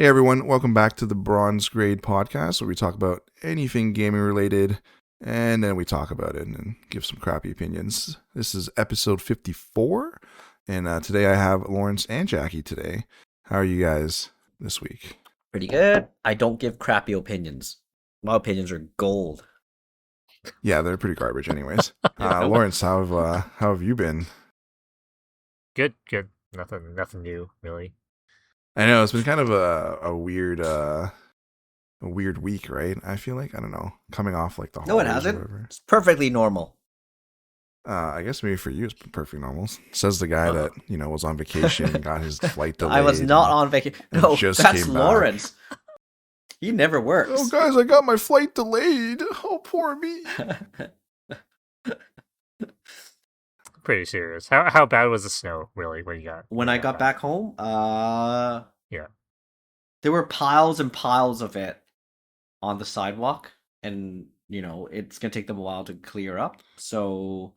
Hey everyone, welcome back to the Bronze Grade Podcast, where we talk about anything gaming related, and then we talk about it and give some crappy opinions. This is episode 54, and today I have Lawrence and Jacky today. How are you guys this week? Pretty good. I don't give crappy opinions. My opinions are gold. Yeah, they're pretty garbage anyways. Lawrence, how have you been? Good. Nothing new, really. I know, it's been kind of a weird week, right? I feel like, I don't know, coming off like the No, it holidays or hasn't. whatever. It's perfectly normal. I guess maybe for you it's perfectly normal. Says the guy that, was on vacation and got his flight delayed. I was not on vacation. No, that's Lawrence. He never works. Oh, guys, I got my flight delayed. Oh, poor me. Pretty serious. How bad was the snow, really, when you got... When I got back home, yeah. There were piles and piles of it on the sidewalk, and, it's going to take them a while to clear up. So,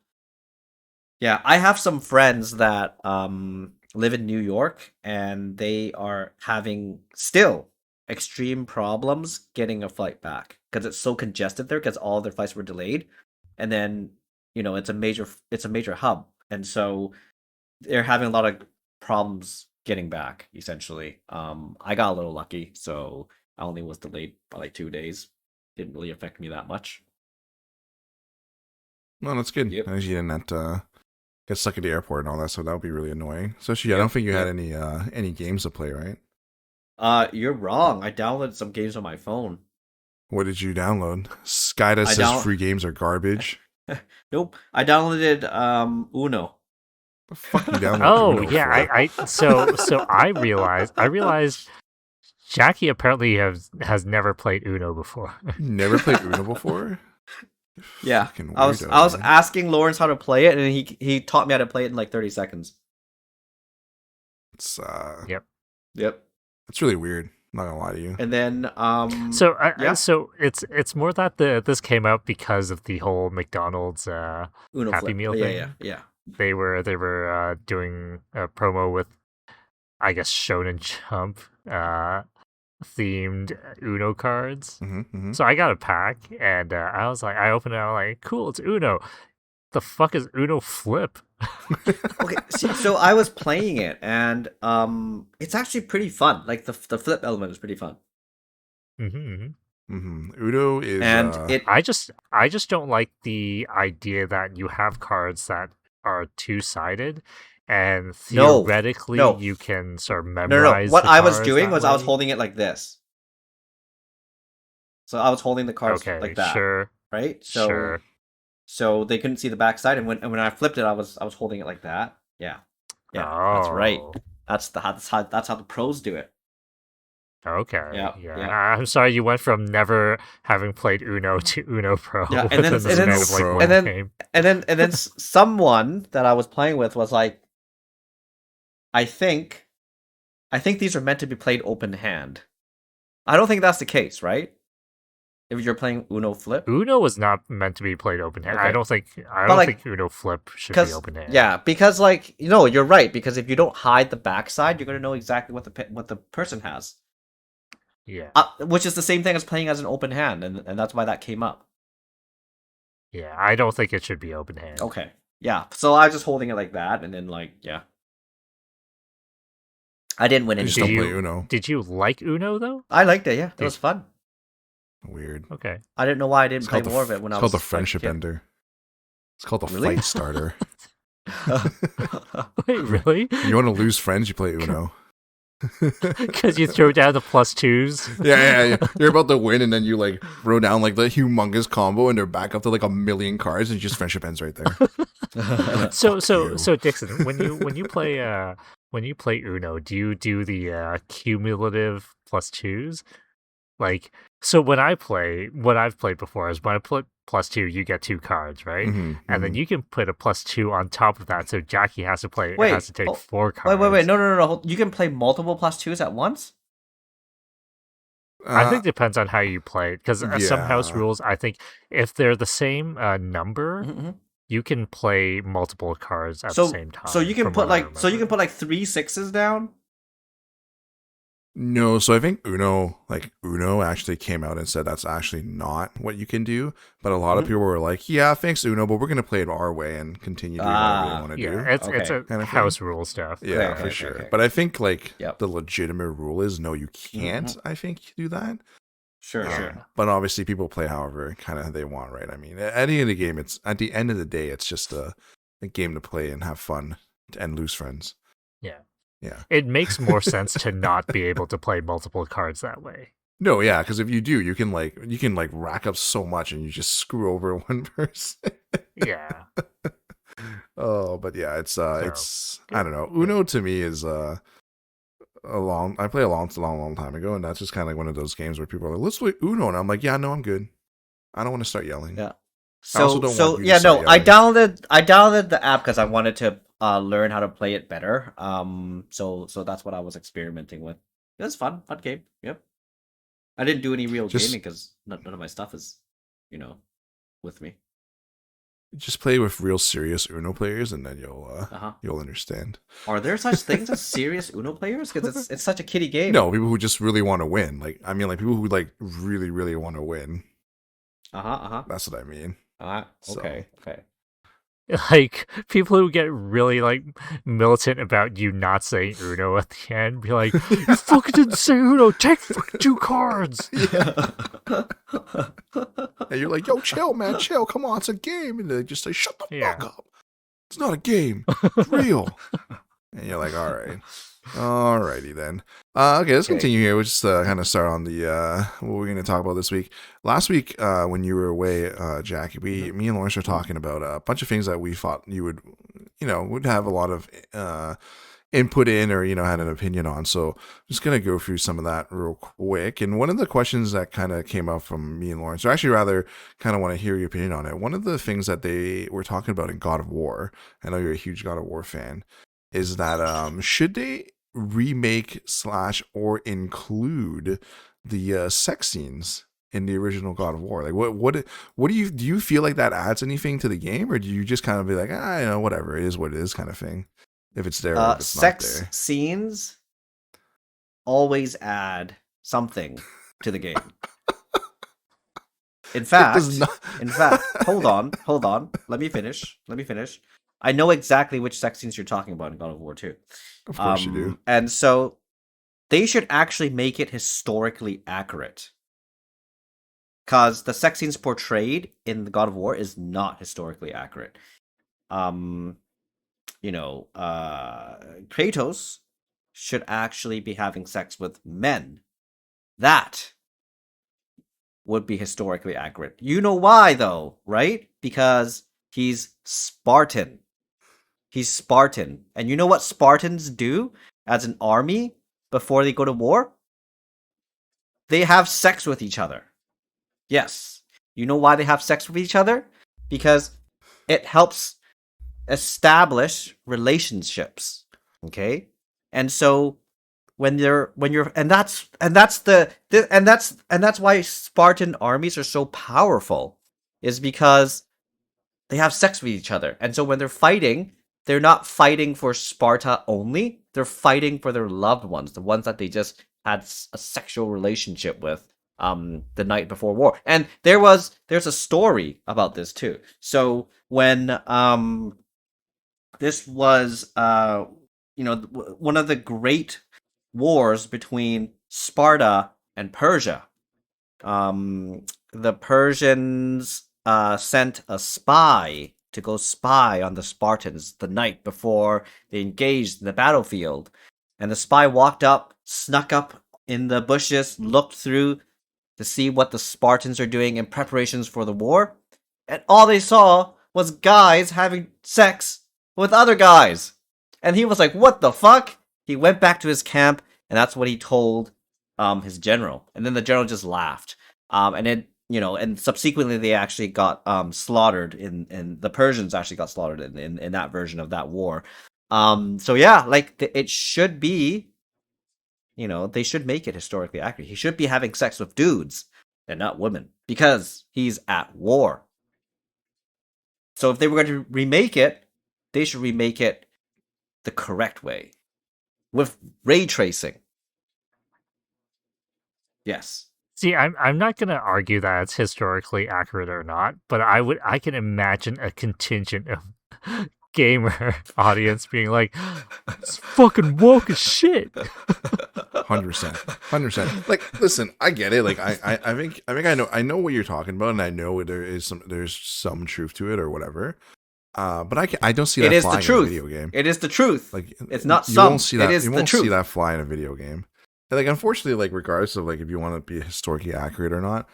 yeah, I have some friends that live in New York, and they are having still extreme problems getting a flight back because it's so congested there because all their flights were delayed, and then it's a major hub, and so they're having a lot of problems getting back. Essentially, I got a little lucky, so I only was delayed by like 2 days. Didn't really affect me that much. No, that's good. Yep. As you didn't have to get stuck at the airport and all that, so that would be really annoying. Especially, I don't think you had any games to play, right? You're wrong. I downloaded some games on my phone. What did you download? Skyda says free games are garbage. Nope. I downloaded Uno. The fuck you downloaded? Oh, Uno yeah. for? So I realized Jacky apparently has never played Uno before. You never played Uno before? Yeah, Fucking I was weirdo, man. asking Lawrence how to play it, and he taught me how to play it in like 30 seconds. It's Yep. It's really weird. Not gonna lie to you. And then So yeah. so it's more that this came out because of the whole McDonald's Uno Happy Flip. Meal Yeah, thing. yeah. They were doing a promo with, I guess, Shonen Jump themed Uno cards. Mm-hmm. So I got a pack, and I opened it. I'm like, cool, it's Uno. The fuck is Uno Flip? Okay, so I was playing it, and it's actually pretty fun. Like the flip element is pretty fun. Uno is, and I just don't like the idea that you have cards that are two-sided, and theoretically you can sort of memorize. No. What the I was cards doing that was I was way. holding it like this. So I was holding the cards like that. Sure. Right. So they couldn't see the backside, and when I flipped it, I was holding it like that. Yeah. That's right. Oh. That's how the pros do it. Okay. Yeah. I'm sorry you went from never having played Uno to Uno Pro. Yeah, and then within the span of, like, one game. and then someone that I was playing with was like, I think these are meant to be played open hand. I don't think that's the case, right? If you're playing Uno Flip, Uno was not meant to be played open hand. Okay. I don't think Uno Flip should be open hand. Yeah, because you're right. Because if you don't hide the backside, you're gonna know exactly what the person has. Yeah. Which is the same thing as playing as an open hand, and that's why that came up. Yeah, I don't think it should be open hand. Okay. Yeah. So I was just holding it like that, and then I didn't win I any. just don't play Uno. Did you like Uno though? I liked it. Yeah, it was fun. Weird. Okay. I didn't know why I didn't play more of it when I was. It's called the friendship ender. It's called the Really? fight starter. Wait, really? You want to lose friends? You play Uno. Because you throw down the +2s. Yeah. You're about to win, and then you like throw down like the humongous combo, and they're back up to like 1,000,000 cards, and just friendship ends right there. So Dixon, when you play Uno, do you do the cumulative +2s? Like, so when I play, what I've played before is when I put +2, you get 2 cards, right? And then you can put a +2 on top of that, so Jacky has to take 4 cards. Wait, no. You can play multiple +2s at once? I think it depends on how you play it, because some house rules, I think, if they're the same number, you can play multiple cards at the same time. So you can put like 3 6s down? No, so I think Uno actually came out and said that's actually not what you can do. But a lot of Mhm. people were like, yeah, thanks Uno, but we're going to play it our way and continue doing whatever they want to Yeah, do, it's Okay. a kind of thing. house rule stuff. But Yeah, Okay, for okay, okay, sure. okay. But I think like Yep. the legitimate rule is no, you can't, Mhm. I think, do that. Sure, Yeah. sure. But obviously people play however kind of they want, right? I mean, at the end of the game, at the end of the day, it's just a game to play and have fun and lose friends. Yeah. Yeah. It makes more sense to not be able to play multiple cards that way. No, yeah, because if you do, you can rack up so much and you just screw over one person. Yeah. Oh, but yeah, it's I good. don't know. Uno to me is I played a long time ago, and that's just kind of like one of those games where people are like, let's play Uno, and I'm like, yeah, no, I'm good. I don't want to start yelling. Yeah. I also So don't so want you to yeah, start no, I yelling. downloaded the app because I wanted to learn how to play it better. So that's what I was experimenting with. It was fun game. Yep. I didn't do any real gaming Just because none of my stuff is, you know, with me. just play with real serious Uno players, and then Uh-huh. you'll understand. Are there such things as serious Uno players? Because it's such a kiddie game. No, people who just really want to win. Like I mean, like people who like really want to win. Uh-huh, uh-huh. That's what I mean. So Okay, okay. Like people who get really like militant about you not saying Uno at the end, be like, "You fucking didn't say Uno. Take fucking 2 cards." Yeah. and you're like, yo, chill, man, chill. Come on, it's a game. And they just say, shut the Yeah. fuck up. It's not a game. It's real. And you're like, all right. Alrighty then. Okay, let's Okay. continue here. We'll just kind of start on the what we're going to talk about this week. Last week, when you were away, Jacky, me and Lawrence were talking about a bunch of things that we thought you would have a lot of input in or had an opinion on. So I'm just gonna go through some of that real quick. And one of the questions that kind of came up from me and Lawrence, or actually rather kind of want to hear your opinion on it. One of the things that they were talking about in God of War, I know you're a huge God of War fan, is that should they remake slash or include the sex scenes in the original God of War? Like what do you feel like that adds anything to the game, or do you just kind of be like, whatever, it is what it is kind of thing, if it's there or if it's not Sex there? scenes always add something to the game. In It does fact, not. hold on. Let me finish. I know exactly which sex scenes you're talking about in God of War 2. Of course you do. And so they should actually make it historically accurate. Because the sex scenes portrayed in the God of War is not historically accurate. Kratos should actually be having sex with men. That would be historically accurate. You know why, though, right? Because he's Spartan. He's Spartan. And you know what Spartans do as an army before they go to war? They have sex with each other. Yes. You know why they have sex with each other? Because it helps establish relationships. Okay? And so when you're and that's why Spartan armies are so powerful, is because they have sex with each other. And so when they're not fighting for Sparta only, they're fighting for their loved ones, the ones that they just had a sexual relationship with the night before war. And there's a story about this too. So when this was one of the great wars between Sparta and Persia. The Persians sent a spy to go spy on the Spartans the night before they engaged in the battlefield. And the spy walked up, snuck up in the bushes, looked through to see what the Spartans are doing in preparations for the war. And all they saw was guys having sex with other guys. And he was like, what the fuck? He went back to his camp, and that's what he told his general. And then the general just laughed. And subsequently they actually got slaughtered in the Persians actually got slaughtered in that version of that war. So yeah, like it should be, they should make it historically accurate. He should be having sex with dudes and not women because he's at war. So if they were going to remake it, they should remake it the correct way with ray tracing. Yes. See, I'm not gonna argue that it's historically accurate or not, but I can imagine a contingent of gamer audience being like, "It's fucking woke as shit." 100%. Like, listen, I get it. Like, I think I know what you're talking about, and I know there's some truth to it or whatever. But I don't see that It is the flying in a truth. video game. It is the truth. Like, It's not you some. won't see that. It is You the won't see truth. that fly in a video game. And, like, unfortunately, like, regardless of like if you want to be historically accurate or not,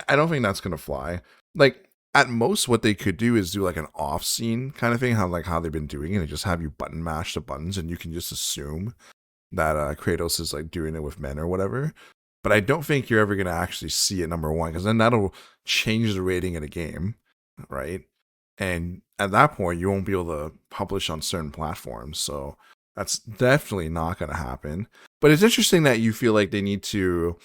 I don't think that's gonna fly. Like, at most, what they could do is do like an off scene kind of thing, how they've been doing it, and just have you button mash the buttons, and you can just assume that Kratos is like doing it with men or whatever. But I don't think you're ever gonna actually see it, number one, because then that'll change the rating of the game, right? And at that point, you won't be able to publish on certain platforms. So that's definitely not going to happen. But it's interesting that you feel like they need to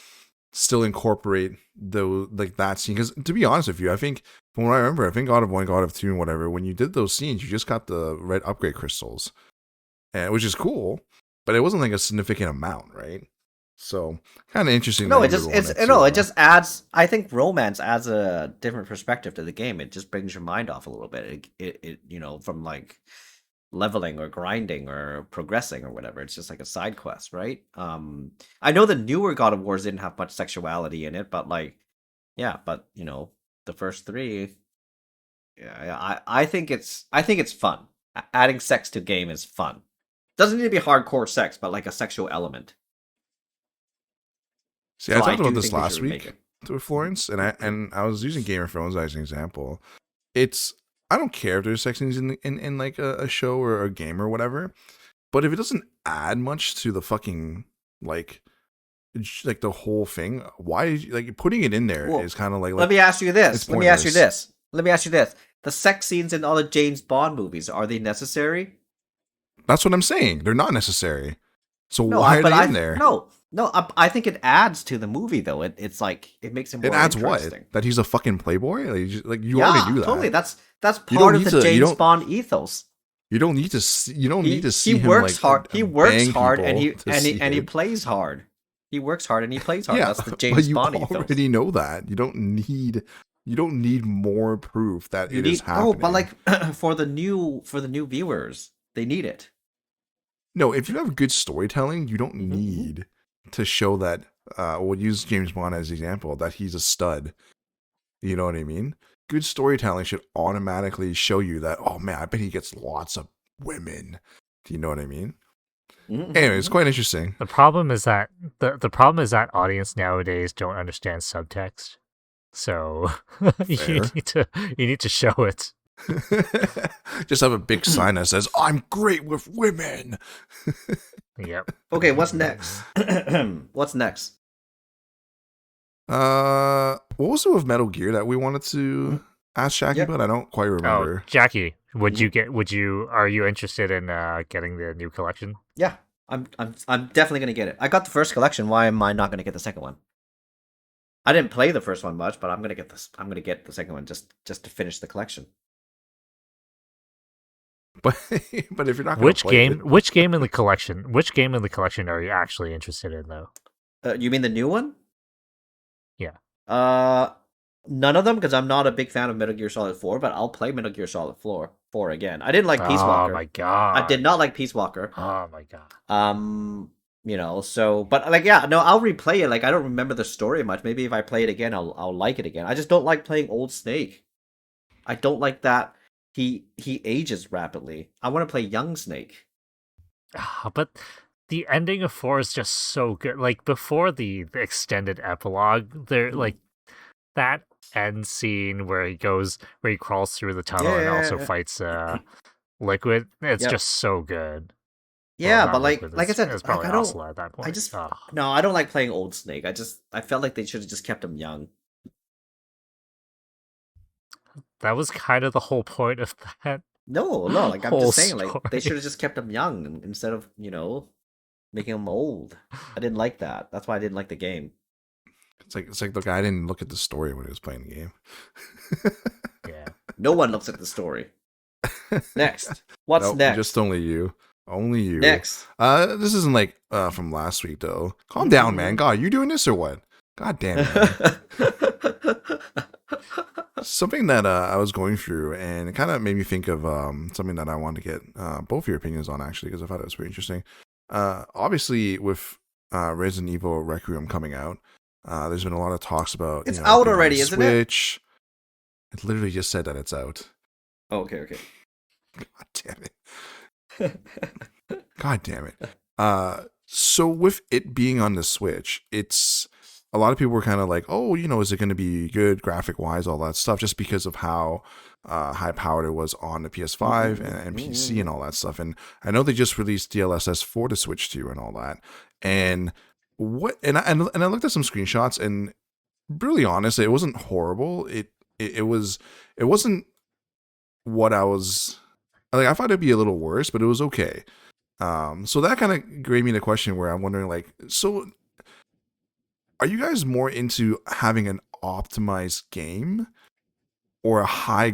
still incorporate that scene. Because to be honest with you, I think from what I remember, I think God of 1, God of 2, and whatever, when you did those scenes, you just got the red upgrade crystals, and which is cool, but it wasn't like a significant amount, right? So kind of interesting. No, that it just adds. I think romance adds a different perspective to the game. It just brings your mind off a little bit. It from like leveling or grinding or progressing or whatever. It's just like a side quest, right? I know the newer God of Wars didn't have much sexuality in it, but like, yeah, but the first three, yeah, I think it's fun. Adding sex to game is fun. Doesn't need to be hardcore sex, but like a sexual element. See, I talked about this last week with Florence, and I was using Game of Thrones as an example. I don't care if there's sex scenes in like a show or a game or whatever, but if it doesn't add much to the fucking like the whole thing, why like putting it in there is kind of like. Let me ask you this. Let me ask you this. The sex scenes in all the James Bond movies, are they necessary? That's what I'm saying. They're not necessary. So why are they in there? No, I think it adds to the movie though. It's like it makes it more interesting. It adds what? That he's a fucking playboy? Like you already do that. Totally. That's part of the James Bond ethos. You don't need to see. You don't need to see. He works hard. He works hard, and he plays hard. He works hard and he plays hard. Yeah, that's the James Bond ethos. You already know that. You don't need more proof that it is happening. Oh, but like for the new viewers, they need it. No, if you have good storytelling, you don't need to show that. We'll use James Bond as an example, that he's a stud. You know what I mean? Good storytelling should automatically show you that. Oh man, I bet he gets lots of women. Do you know what I mean? Anyway, it's quite interesting. The problem is that the audience nowadays don't understand subtext. So you need to show it. Just have a big sign that says, "I'm great with women." Yep. Okay, what's next? What's next? What was it with Metal Gear that we wanted to ask Jacky about? I don't quite remember. Oh, Jacky, are you interested in getting the new collection? Yeah, I'm definitely gonna get it. I got the first collection. Why am I not gonna get the second one? I didn't play the first one much, but I'm gonna get this. I'm gonna get the second one just to finish the collection. But if you're not gonna which game in the collection are you actually interested in though? You mean the new one? Yeah. None of them, because I'm not a big fan of Metal Gear Solid 4, but I'll play Metal Gear Solid 4 again. I didn't like Peace Walker. Oh my god. I did not like Peace Walker. Oh my god. So but like I'll replay it. Like I don't remember the story much. Maybe if I play it again, I'll like it again. I just don't like playing old Snake. I don't like that he ages rapidly. I want to play young Snake. But the ending of 4 is just so good. Like before the extended epilogue, there like that end scene where he crawls through the tunnel and also fights Liquid. It's just so good. Yeah, well, but like I said, it's probably I don't. at that point. I don't like playing old Snake. I felt like they should have just kept him young. That was kind of the whole point of that. No, like I'm just saying, like they should have just kept him young instead of making him old. I didn't like that. That's why I didn't like the game. It's like the guy didn't look at the story when he was playing the game. Yeah. No one looks at the story. Next. What's next? Just only you. Only you. Next. This isn't like from last week though. Calm down, man. God, you doing this or what? God damn it, man. Something that I was going through, and it kind of made me think of something that I wanted to get both your opinions on, actually, because I thought it was pretty interesting. Obviously, with Resident Evil Requiem coming out, there's been a lot of talks about It's it out being on already, the isn't it? Switch. It literally just said that it's out. Oh, okay. God damn it. God damn it. So with it being on the Switch, it's a lot of people were kind of like, oh, is it going to be good graphic wise, all that stuff, just because of how high powered it was on the PS5 and PC and all that stuff. And I know they just released DLSS for the Switch too and all that. And I looked at some screenshots, and really honest, it wasn't horrible. It wasn't what I was like. I thought it'd be a little worse, but it was okay. So that kind of gave me the question where I'm wondering, like, so are you guys more into having an optimized game or a high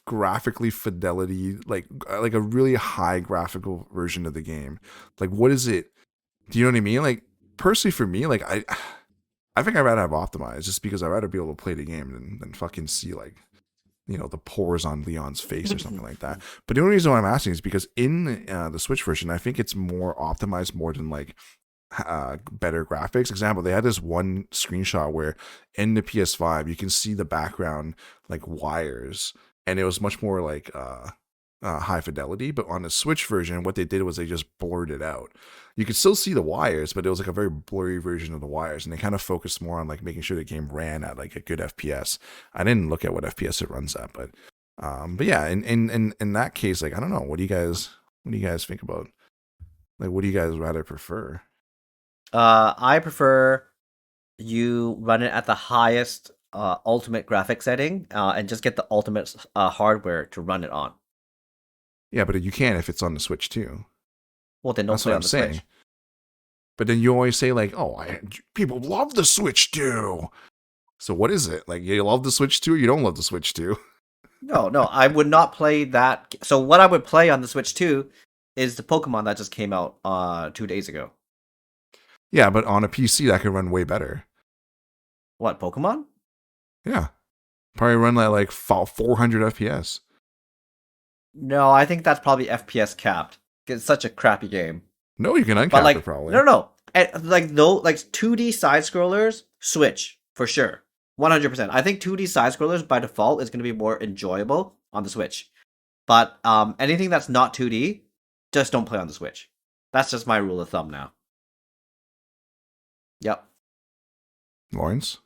graphically fidelity, like a really high graphical version of the game? Like, what is it? Do you know what I mean? Like, personally for me, like I think I'd rather have optimized, just because I'd rather be able to play the game than fucking see, like, the pores on Leon's face or something like that. But the only reason why I'm asking is because in the Switch version, I think it's more optimized more than like better graphics. Example, they had this one screenshot where in the PS5 you can see the background like wires, and it was much more like high fidelity. But on the Switch version, what they did was they just blurred it out. You could still see the wires, but it was like a very blurry version of the wires, and they kind of focused more on like making sure the game ran at like a good FPS. I didn't look at what FPS it runs at, but yeah, in that case, like, I don't know, what do you guys think about, like, what do you guys rather prefer? I prefer you run it at the highest ultimate graphic setting and just get the ultimate hardware to run it on. Yeah, but you can if it's on the Switch too. Well, then don't That's play what on I'm the saying. Switch. But then you always say like, oh, people love the Switch too. So what is it? Like, you love the Switch too, or you don't love the Switch too? No, I would not play that. So what I would play on the Switch 2 is the Pokemon that just came out 2 days ago. Yeah, but on a PC that could run way better. What, Pokemon? Yeah, probably run like 400 FPS. No, I think that's probably FPS capped. It's such a crappy game. No, you can uncap But like, it probably. no. And, like, no, like 2D side scrollers, Switch for sure, 100%. I think 2D side scrollers by default is going to be more enjoyable on the Switch. But anything that's not 2D, just don't play on the Switch. That's just my rule of thumb now. Yep. Lawrence?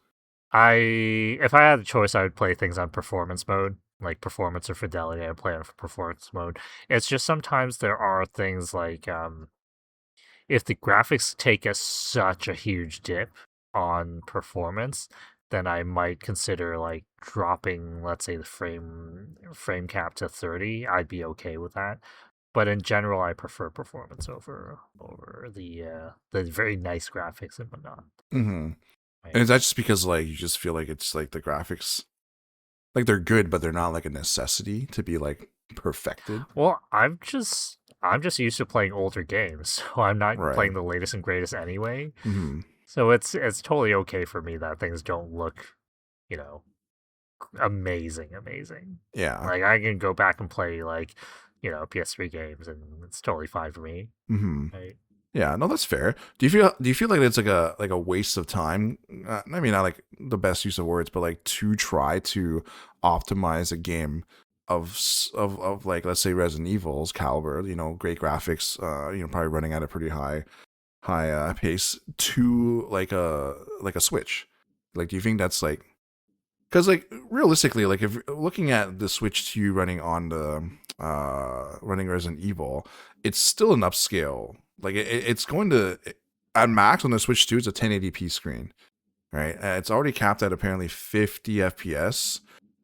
If I had a choice, I would play things on performance mode, like performance or fidelity. I'd play on performance mode. It's just sometimes there are things like if the graphics take such a huge dip on performance, then I might consider like dropping, let's say, the frame cap to 30. I'd be okay with that. But in general, I prefer performance over the very nice graphics and whatnot. Mm-hmm. Right? And is that just because like you just feel like it's like the graphics, like, they're good, but they're not like a necessity to be like perfected? Well, I'm just used to playing older games, so I'm not Right. playing the latest and greatest anyway. Mm-hmm. So it's totally okay for me that things don't look, amazing. Yeah. Like, I can go back and play like, PS3 games, and it's totally fine for me. Mm-hmm. Right? Yeah, no, that's fair. Do you feel like it's like a waste of time? I mean, not like the best use of words, but like to try to optimize a game of like, let's say, Resident Evil's caliber, great graphics, probably running at a pretty high pace, to like a Switch. Like, do you think that's like, because like realistically, like if you're looking at the Switch 2 running on the running Resident Evil, it's still an upscale. Like, it's going to, at max on the Switch 2, it's a 1080p screen, right? It's already capped at apparently 50 FPS,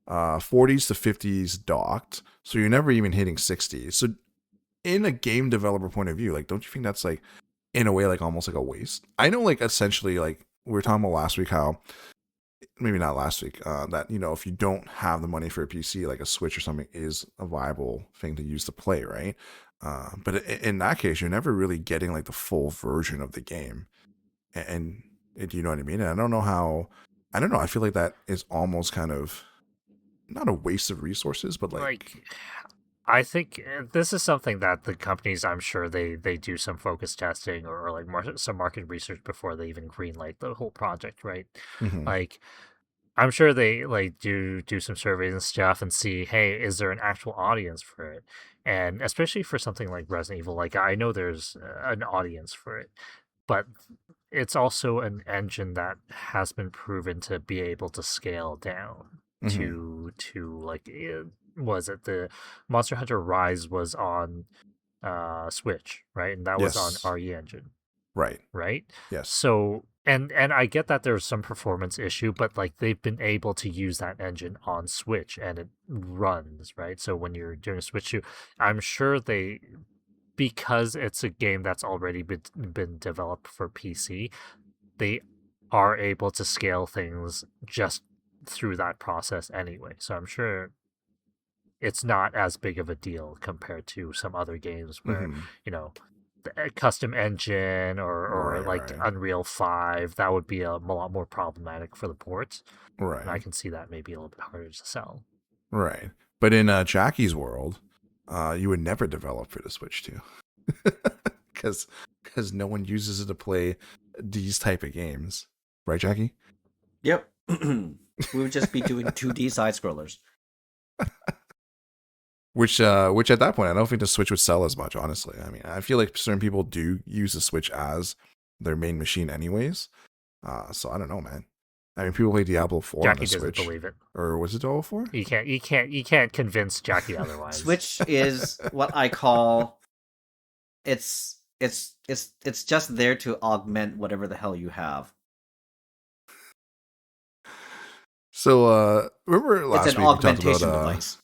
40s to 50s docked, so you're never even hitting 60. So in a game developer point of view, like, don't you think that's like, in a way, like almost like a waste? I know, like, essentially, like we were talking about last week, how maybe not last week, that if you don't have the money for a PC, like a Switch or something is a viable thing to use to play, right? But in that case, you're never really getting like the full version of the game. And Do you know what I mean? And I don't know how. I don't know. I feel like that is almost kind of not a waste of resources, but like, Like, I think this is something that the companies, I'm sure they do some focus testing or like some market research before they even greenlight the whole project, right? mhm. Like, I'm sure they like do some surveys and stuff and see, hey, is there an actual audience for it? And especially for something like Resident Evil, like I know there's an audience for it, but it's also an engine that has been proven to be able to scale down Mhm. to like was it the Monster Hunter Rise was on Switch, right? And that was on Yes. RE Engine, Right. right? Yes. So and I get that there's some performance issue, but like they've been able to use that engine on Switch and it runs, right? So when you're doing a Switch shoot, I'm sure they because it's a game that's already been developed for PC, they are able to scale things just through that process anyway. So I'm sure it's not as big of a deal compared to some other games where, Mhm. you know, a custom engine or Right. like Right. Unreal 5, that would be a lot more problematic for the ports. And I Right. can see that maybe a little bit harder to sell. Right. But in Jackie's world, you would never develop for the Switch 2. because no one uses it to play these type of games, right, Jackie? Yep. We would just be doing 2D side scrollers. Which at that point, I don't think the Switch would sell as much. Honestly, I mean, I feel like certain people do use the Switch as their main machine, anyways. So I don't know, man. I mean, people play Diablo 4 on the Jackie doesn't Switch, believe it. or was it Diablo 4? You can't convince Jackie otherwise. Switch is what I call it's just there to augment whatever the hell you have. So remember It's last an week we talked about augmentation device.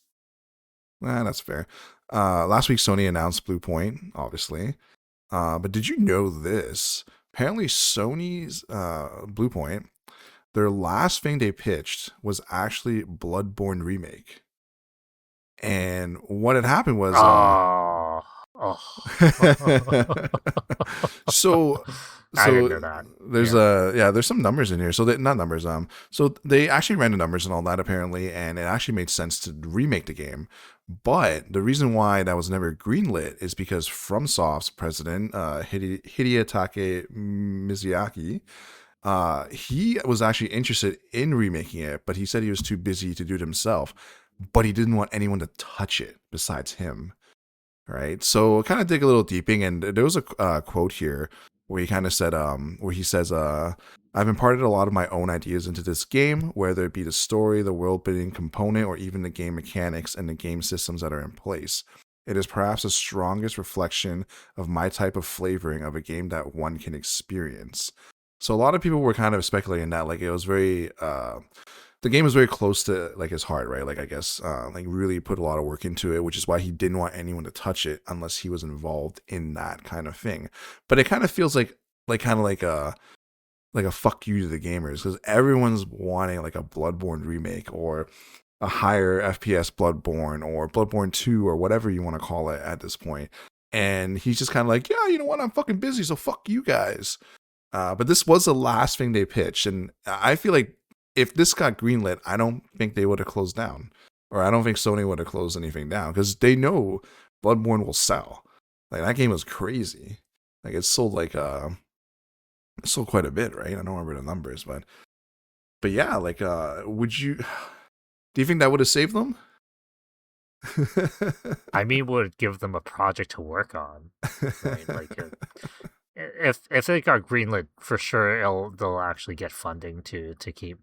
that's fair. Last week Sony announced Blue Point, obviously. But did you know this? Apparently, Sony's Blue Point, their last thing they pitched was actually Bloodborne remake. And what had happened was, Oh, oh. so I didn't so know that. there's Yeah. there's some numbers in here. So not numbers. So they actually ran the numbers and all that apparently, and it actually made sense to remake the game. But the reason why that was never greenlit is because FromSoft's president, Hidetake Miyazaki, he was actually interested in remaking it, but he said he was too busy to do it himself. But he didn't want anyone to touch it besides him. Right. So kind of dig a little deeping, and there was a quote here where he kind of said, where he says, I've imparted a lot of my own ideas into this game, whether it be the story, the world building component, or even the game mechanics and the game systems that are in place. It is perhaps the strongest reflection of my type of flavoring of a game that one can experience. So a lot of people were kind of speculating that like it was very the game was very close to like his heart, right? Like I guess like really put a lot of work into it, which is why he didn't want anyone to touch it unless he was involved in that kind of thing. But it kind of feels like kind of like a fuck you to the gamers because everyone's wanting like a Bloodborne remake or a higher FPS Bloodborne or Bloodborne 2 or whatever you want to call it at this point. And he's just kind of like, yeah, you know what? I'm fucking busy, so fuck you guys. But this was the last thing they pitched, and I feel like if this got greenlit, I don't think they would have closed down, or I don't think Sony would have closed anything down because they know Bloodborne will sell. Like that game was crazy. Like it sold it sold quite a bit, right? I don't remember the numbers, but yeah, like would you? Do you think that would have saved them? I mean, would give them a project to work on, right? Like, if they got greenlit, for sure, they'll actually get funding to keep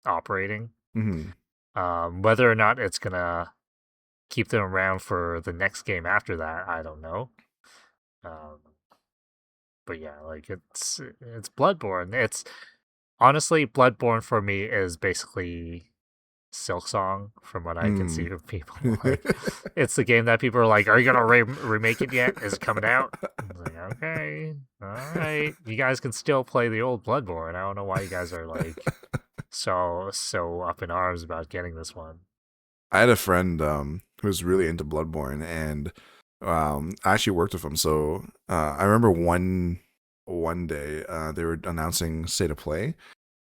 operating. Mm-hmm. Whether or not it's gonna keep them around for the next game after that, I don't know. Um, but yeah, like it's Bloodborne. It's honestly Bloodborne for me is basically Silk Song from what I can see from people. Like, it's the game that people are like, "Are you gonna remake it yet? Is it coming out?" I was like, "Okay, all right, you guys can still play the old Bloodborne. I don't know why you guys are like so up in arms about getting this one." I had a friend who was really into Bloodborne, and I actually worked with him. So I remember one day they were announcing State of Play,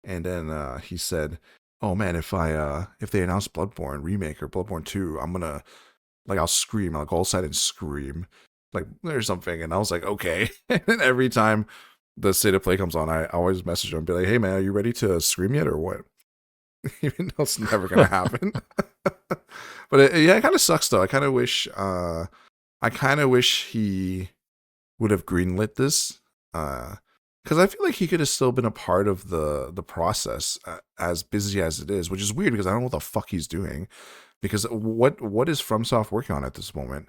and then he said, "Oh man, if they announce Bloodborne remake or Bloodborne 2, I'm gonna like I'll scream, I'll go outside and scream like there's something." And I was like, okay. And every time the State of Play comes on, I always message him and be like, "Hey man, are you ready to scream yet or what?" Even though it's never gonna happen. But it kind of sucks though. I kind of wish he would have greenlit this, because I feel like he could have still been a part of the process, as busy as it is, which is weird because I don't know what the fuck he's doing. Because what is FromSoft working on at this moment?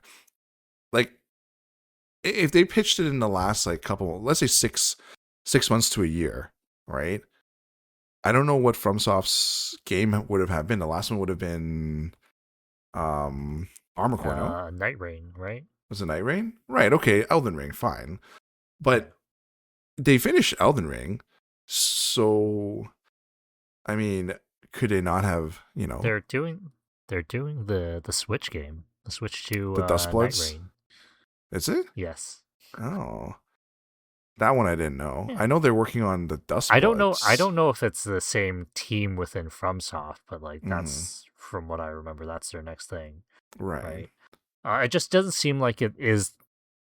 Like, if they pitched it in the last like couple, let's say 6 months to a year, right? I don't know what FromSoft's game would have been. The last one would have been Armor Core, no? Night Rain, right? Was it Night Rain? Right, okay, Elden Ring, fine. But they finished Elden Ring, so I mean, could they not have, They're doing the Switch game, the Switch to the Night Dustbloods? Rain. Is it? Yes. Oh, that one I didn't know. Yeah. I know they're working on the Dustbloods. I don't know if it's the same team within FromSoft, but like that's from what I remember, that's their next thing. Right. It just doesn't seem like it is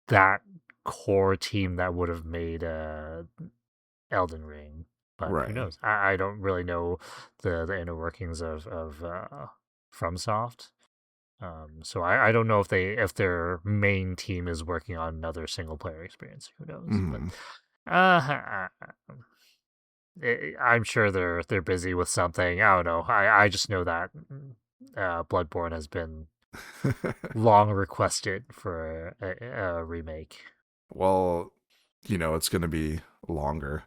that core team that would have made Elden Ring. But Right. who knows? I don't really know the inner workings of FromSoft. So I don't know if their main team is working on another single player experience. Who knows? Mhm. But I'm sure they're busy with something. I don't know. I just know that Bloodborne has been long requested for a remake. Well, it's going to be longer.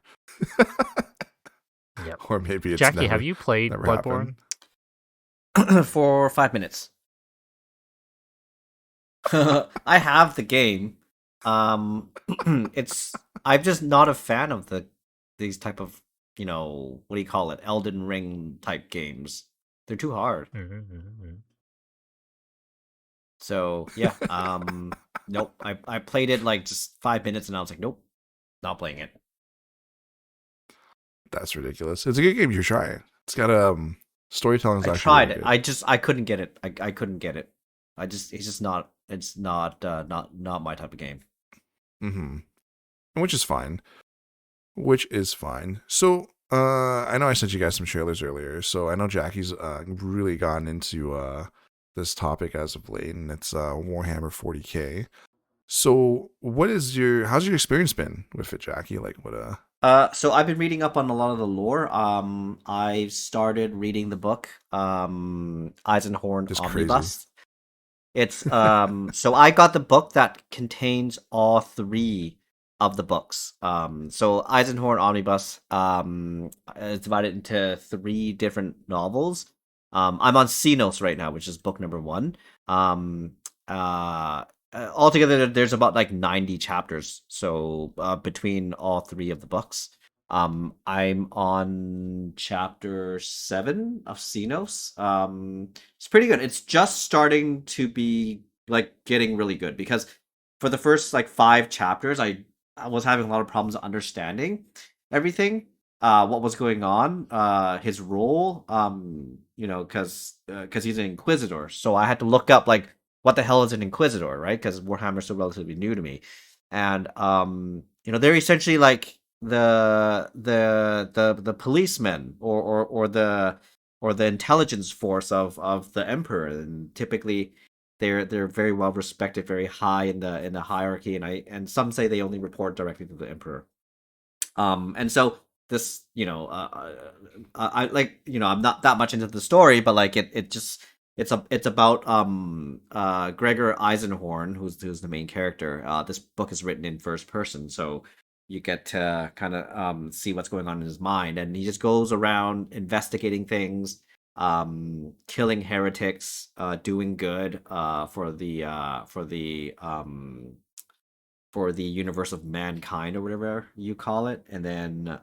Yep. Or maybe it's Jacky, have you played never Bloodborne? For 5 minutes. I have the game. It's I'm just not a fan of these type of, what do you call it, Elden Ring type games. They're too hard. Mm-hmm. So yeah, nope. I played it like just 5 minutes and I was like, nope, not playing it. That's ridiculous. It's a good game. You should try it. It's got storytelling. I tried it. I couldn't get it. I couldn't get it. It's just not. It's not my type of game. Mm-hmm. Which is fine. So, I know I sent you guys some trailers earlier. So I know Jacky's really gotten into this topic as of late, and it's Warhammer 40K. So, how's your experience been with it, Jacky? Like, what? So I've been reading up on a lot of the lore. I started reading the book, Eisenhorn Just Omnibus. crazy. It's so I got the book that contains all three of the books. So Eisenhorn Omnibus is divided into three different novels. I'm on Xenos right now, which is book number 1. Altogether, there's about like 90 chapters. So between all three of the books, I'm on chapter 7 of Xenos. It's pretty good. It's just starting to be like getting really good because for the first like 5 chapters, I was having a lot of problems understanding everything. What was going on? His role. Because he's an inquisitor, so I had to look up like what the hell is an inquisitor, right? Because Warhammer's so relatively new to me, and they're essentially like the policemen or the intelligence force of the emperor, and typically they're very well respected, very high in the hierarchy, and some say they only report directly to the emperor. And so this, I like, I'm not that much into the story, but like it just it's about Gregor Eisenhorn, who's the main character. This book is written in first person, so you get to kind of see what's going on in his mind, and he just goes around investigating things, killing heretics, doing good for the universe of mankind or whatever you call it. And then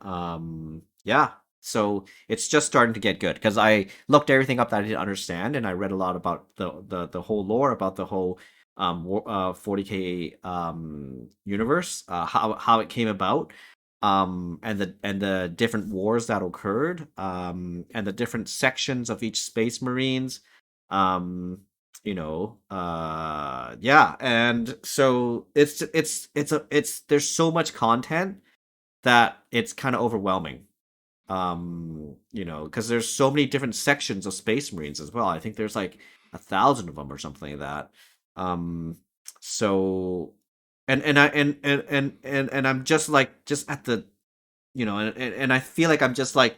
yeah, so it's just starting to get good because I looked everything up that I didn't understand, and I read a lot about the whole lore, about the whole 40K universe, how it came about, and the different wars that occurred, and the different sections of each Space Marines, yeah, and so there's so much content that it's kind of overwhelming. Because there's so many different sections of Space Marines as well. I think there's like 1,000 of them or something like that. So and I'm just like just at the and I feel like I'm just like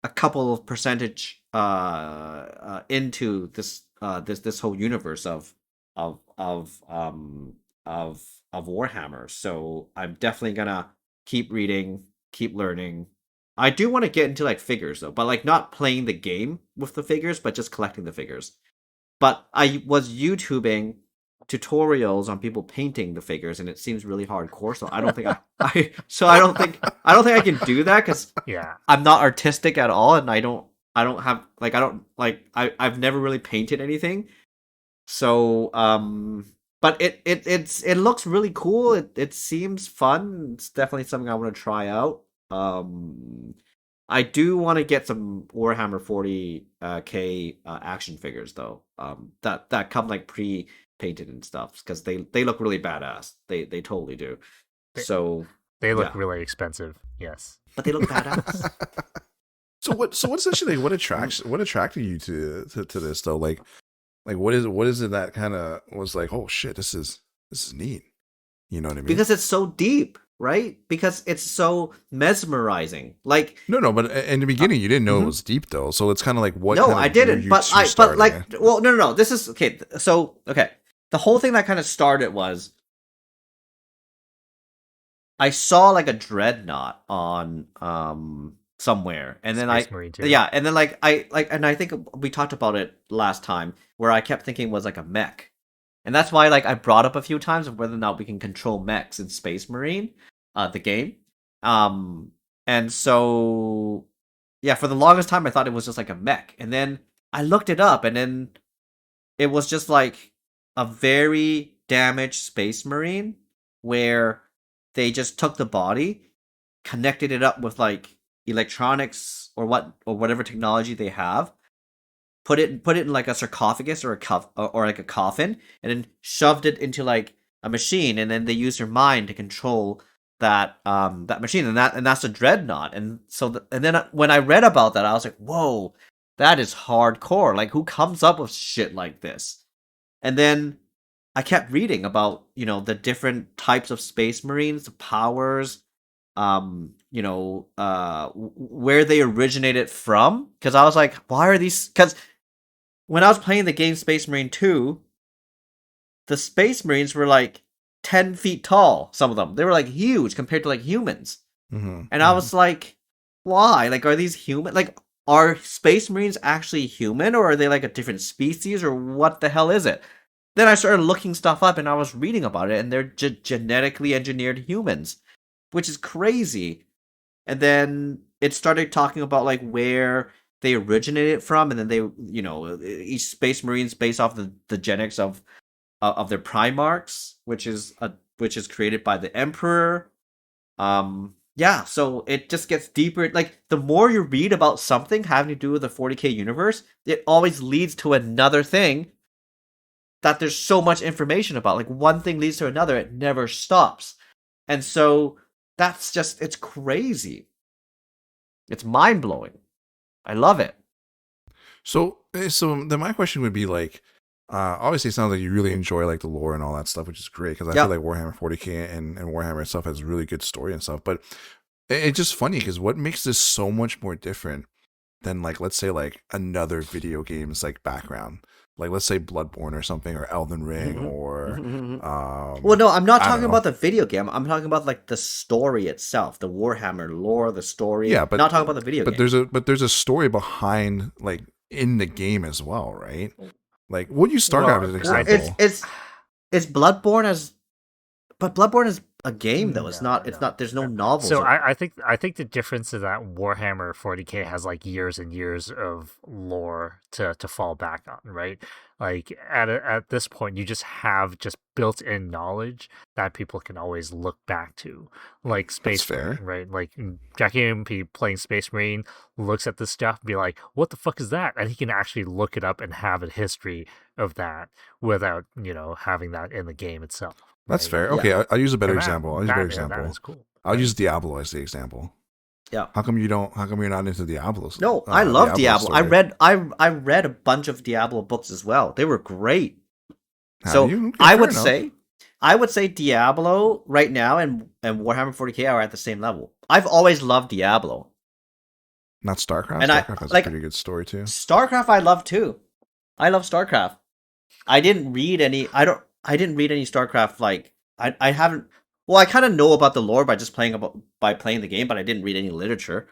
a couple of percentage into this whole universe of of um of of Warhammer. So I'm definitely gonna keep reading, keep learning. I do want to get into like figures though, but like not playing the game with the figures, but just collecting the figures. But I was YouTubing tutorials on people painting the figures, and it seems really hardcore. So I don't think I don't think I can do that because Yeah. I'm not artistic at all, and I've never really painted anything. So but it looks really cool. It seems fun. It's definitely something I want to try out. I do want to get some Warhammer 40K action figures though. That come like pre-painted and stuff because they look really badass. They totally do. They, So they look yeah. really expensive. Yes. But they look badass. So what's actually what attracted you to this though? Like what is it that kind of was like, oh shit, this is neat. You know what I mean? Because it's so deep, right? Because it's so mesmerizing. Like no, but in the beginning you didn't know it was deep though. So it's kind of like what? No, kind of I didn't. drew But you to starting it? well, no. This is okay. So okay, the whole thing that kind of started was I saw like a dreadnought on somewhere, and then Space Marine 2. yeah, and then like and I think we talked about it last time where I kept thinking it was like a mech. And that's why like I brought up a few times of whether or not we can control mechs in Space Marine, the game. And so yeah, for the longest time I thought it was just like a mech. And then I looked it up and then it was just like a very damaged Space Marine where they just took the body, connected it up with like electronics or whatever technology they have, put it in like a sarcophagus or or like a coffin, and then shoved it into like a machine, and then they use their mind to control that machine, and that's a dreadnought. And so and then when I read about that, I was like, whoa, that is hardcore. Like, who comes up with shit like this? And then I kept reading about the different types of Space Marines, the powers, where they originated from. Because I was like, why are these? Because when I was playing the game Space Marine 2, the Space Marines were like 10 feet tall. Some of them, they were like huge compared to like humans. And I was like, why? Like, are these human? Like, are Space Marines actually human, or are they like a different species, or what the hell is it? Then I started looking stuff up, and I was reading about it, and they're genetically engineered humans, which is crazy. And then it started talking about like where they originated from, and then they, each Space Marine's based off the genetics of their Primarchs, which is created by the Emperor. Yeah, so it just gets deeper. Like, the more you read about something having to do with the 40K universe, it always leads to another thing that there's so much information about. Like, one thing leads to another, it never stops. And so that's just, it's crazy. It's mind-blowing. I love it. So then my question would be like, obviously it sounds like you really enjoy like the lore and all that stuff, which is great, because I feel like Warhammer 40K and Warhammer itself has really good story and stuff. But it's just funny because what makes this so much more different than, like, let's say like another video game's like background, like let's say Bloodborne or something, or Elden Ring, or well, no, I'm not talking about the video game. I'm talking about like the story itself, the Warhammer lore, the story. Yeah, but not talking about the video game. But there's a story behind, like, in the game as well, right? Like, what you start out as an example. It's Bloodborne but Bloodborne is a game though. It's not. It's not. There's no novels. So I think the difference is that Warhammer 40K has like years and years of lore to fall back on, right? Like at this point, you just have just built-in knowledge that people can always look back to, like Space fair. Marine, right? Like Jacky MP playing Space Marine looks at this stuff and be like, "What the fuck is that?" And he can actually look it up and have a history of that without having that in the game itself. That's right? fair. Okay, I'll use a better And example. that is cool. I'll use Diablo as the example. Yeah. How come you're not into Diablos? No, I love Diablo. Story? I read a bunch of Diablo books as well. They were great. Have So you? Okay, I fair would enough. say Diablo right now and Warhammer 40K are at the same level. I've always loved Diablo. Not StarCraft. And StarCraft has a pretty good story too. StarCraft I love too. I love StarCraft. I didn't read any StarCraft like I haven't. Well, I kind of know about the lore by playing the game, but I didn't read any literature.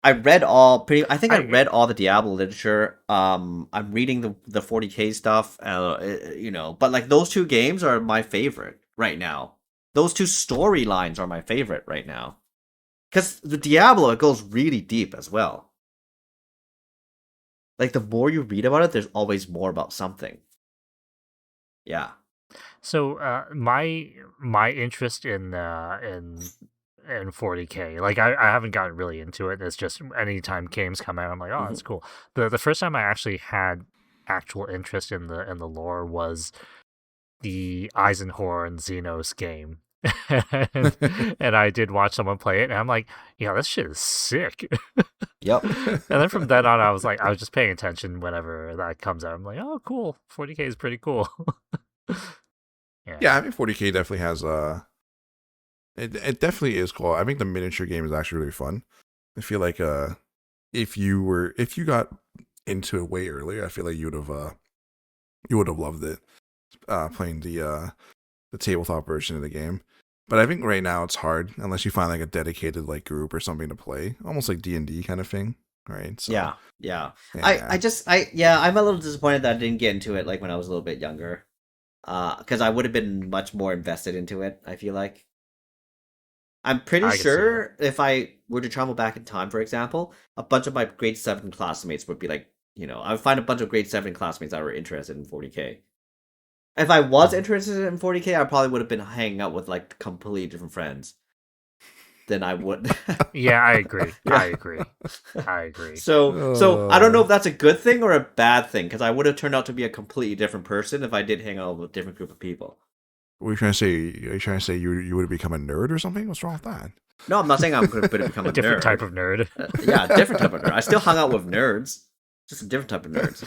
I read all the Diablo literature. I'm reading the 40K stuff. But like those two games are my favorite right now. Those two storylines are my favorite right now. Because the Diablo, it goes really deep as well. Like the more you read about it, there's always more about something. Yeah. So my interest in 40K, like I haven't gotten really into it. It's just anytime games come out, I'm like, oh, that's cool. The first time I actually had actual interest in the lore was the Eisenhorn Xenos game. and I did watch someone play it, and I'm like, yeah, this shit is sick. Yep. And then from then on, I was just paying attention whenever that comes out. I'm like, oh, cool. 40K is pretty cool. Yeah, I mean 40K definitely has it definitely is cool. I think the miniature game is actually really fun. I feel like if you got into it way earlier, I feel like you would have loved it playing the tabletop version of the game. But I think right now it's hard unless you find like a dedicated like group or something to play, almost like D&D kind of thing, right? So, yeah. I'm a little disappointed that I didn't get into it like when I was a little bit younger. Because I would have been much more invested into it, I feel like. I'm pretty sure if I were to travel back in time, for example, a bunch of my grade 7 classmates would be like, I would find a bunch of grade 7 classmates that were interested in 40K. If I was interested in 40K, I probably would have been hanging out with like completely different friends than I would. Yeah, I agree. Yeah. I agree. So I don't know if that's a good thing or a bad thing, because I would have turned out to be a completely different person if I did hang out with a different group of people. What are you trying to say? Are you trying to say you would have become a nerd or something? What's wrong with that? No, I'm not saying I'm going to become a different nerd. type of nerd. Yeah, different type of nerd. I still hung out with nerds, just a different type of nerds.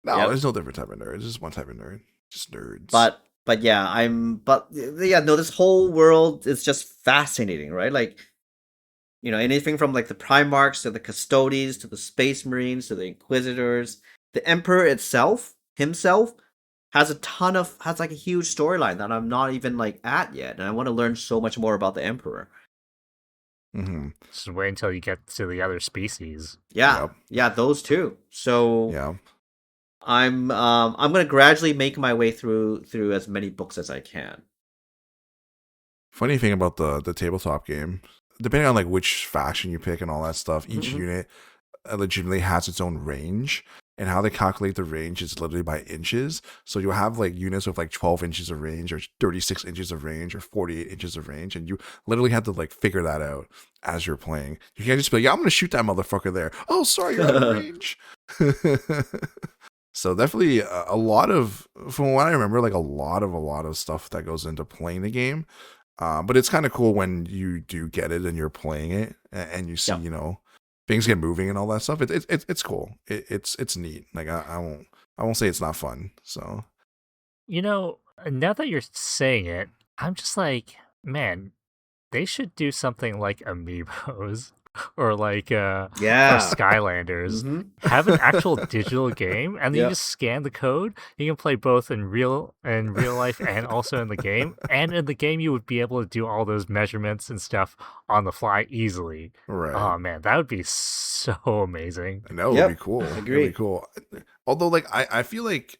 No, there's no different type of nerd. There's just one type of nerd. Just nerds. But this whole world is just fascinating, right? Like, anything from like the Primarchs to the Custodies to the Space Marines to the Inquisitors, the Emperor himself has like a huge storyline that I'm not even like at yet, and I want to learn so much more about the Emperor. Mm-hmm. Just wait until you get to the other species. Yeah, those two. So yeah. I'm gonna gradually make my way through as many books as I can. Funny thing about the tabletop game, depending on like which faction you pick and all that stuff, each unit legitimately has its own range, and how they calculate the range is literally by inches. So you'll have like units with like 12 inches of range or 36 inches of range or 48 inches of range, and you literally have to like figure that out as you're playing. You can't just be like, yeah, I'm gonna shoot that motherfucker there. Oh, sorry, you're out of range. So definitely a lot of, from what I remember, like a lot of stuff that goes into playing the game. But it's kind of cool when you do get it and you're playing it and you see, things get moving and all that stuff. It's cool. It's neat. Like I won't say it's not fun. So, now that you're saying it, I'm just like, man, they should do something like Amiibos. Or like or Skylanders, have an actual digital game, and then you just scan the code. You can play both in real life and also in the game. And in the game, you would be able to do all those measurements and stuff on the fly easily. Right. Oh man, that would be so amazing. I know, it'd be cool. Agree. It'd be cool. Although, like I feel like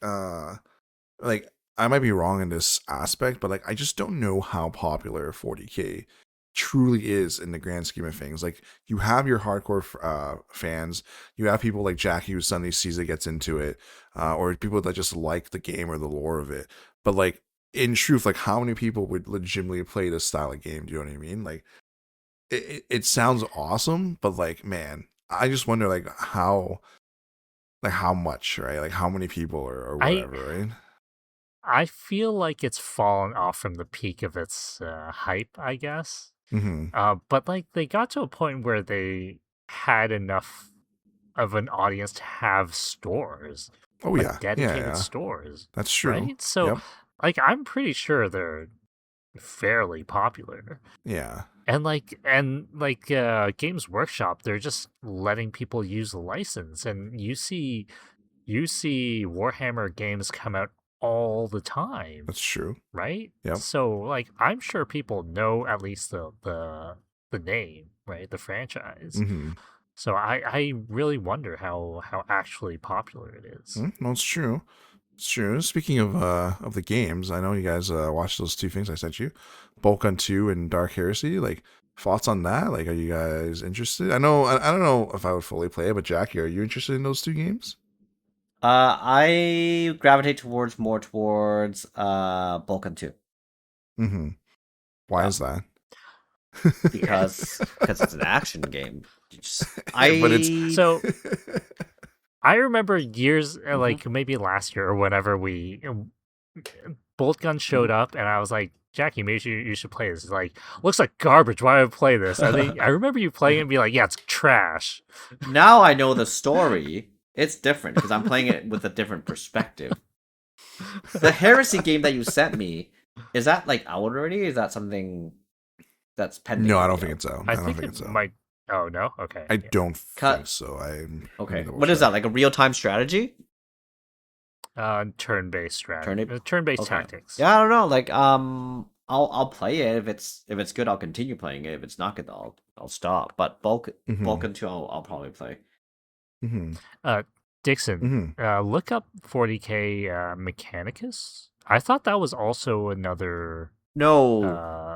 I might be wrong in this aspect, but like I just don't know how popular 40K truly is in the grand scheme of things. Like you have your hardcore fans, you have people like Jacky who suddenly sees it, gets into it, or people that just like the game or the lore of it. But like in truth, like how many people would legitimately play this style of game? Do you know what I mean? Like it sounds awesome, but like man, I just wonder like how much, right? Like how many people or whatever, right? I feel like it's fallen off from the peak of its hype, I guess. Mm-hmm. But like they got to a point where they had enough of an audience to have stores, Oh like yeah, dedicated yeah. stores, That's true. right? So, Yep. like, I'm pretty sure they're fairly popular. Yeah. And Games Workshop, they're just letting people use the license, and you see Warhammer games come out all the time, That's true. right? Yep. So like I'm sure people know at least the name, right? The franchise. Mm-hmm. So I really wonder how actually popular it is. No, it's true. It's true. Speaking of the games, I know you guys watched those two things I sent you, Bolkun 2 and Dark Heresy. Like thoughts on that? Like, are you guys interested? I know I don't know if I would fully play it, but Jackie, are you interested in those two games? I gravitate more towards Vulcan 2. Mm-hmm. Why Yeah. is that? Because it's an action game. But it's So I remember years, like maybe last year or whenever Bolt Gun showed up, and I was like, Jackie, maybe you should play this. It's like, looks like garbage. Why would I play this? I remember you playing it and be like, yeah, it's trash. Now I know the story. It's different because I'm playing it with a different perspective. The Heresy game that you sent me, is that like out already? Is that something that's pending? No, I don't think it's out. I don't think think it it's out. might. Oh no, okay. I don't Cut. think so. Okay. What is that? Like a real time strategy? Turn-based strategy, turn-based Okay. tactics. Yeah, I don't know. Like I'll play it if it's good. I'll continue playing it. If it's not good, I'll stop. But Vulcan 2, I'll probably play. Mm-hmm. Dixon, look up 40K Mechanicus. I thought that was also another. No,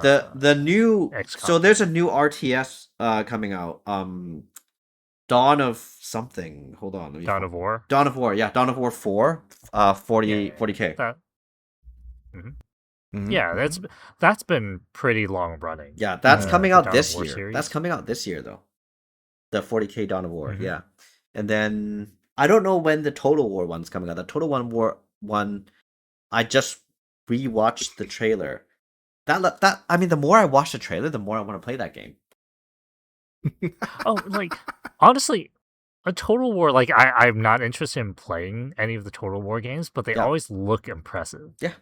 the new. XCOM. So there's a new RTS coming out. Dawn of something. Hold on. Dawn of War. Dawn of War. Yeah, Dawn of War 4. 40K. That. Mm-hmm. Yeah, that's been pretty long running. Yeah, that's coming out this year. Series. That's coming out this year though. The 40K Dawn of War. Yeah, and then I don't know when the Total War one's coming out. The Total War one, I just rewatched the trailer. That I mean, the more I watch the trailer, the more I want to play that game. Oh, like honestly, a Total War, like I'm not interested in playing any of the Total War games, but they always look impressive. Yeah,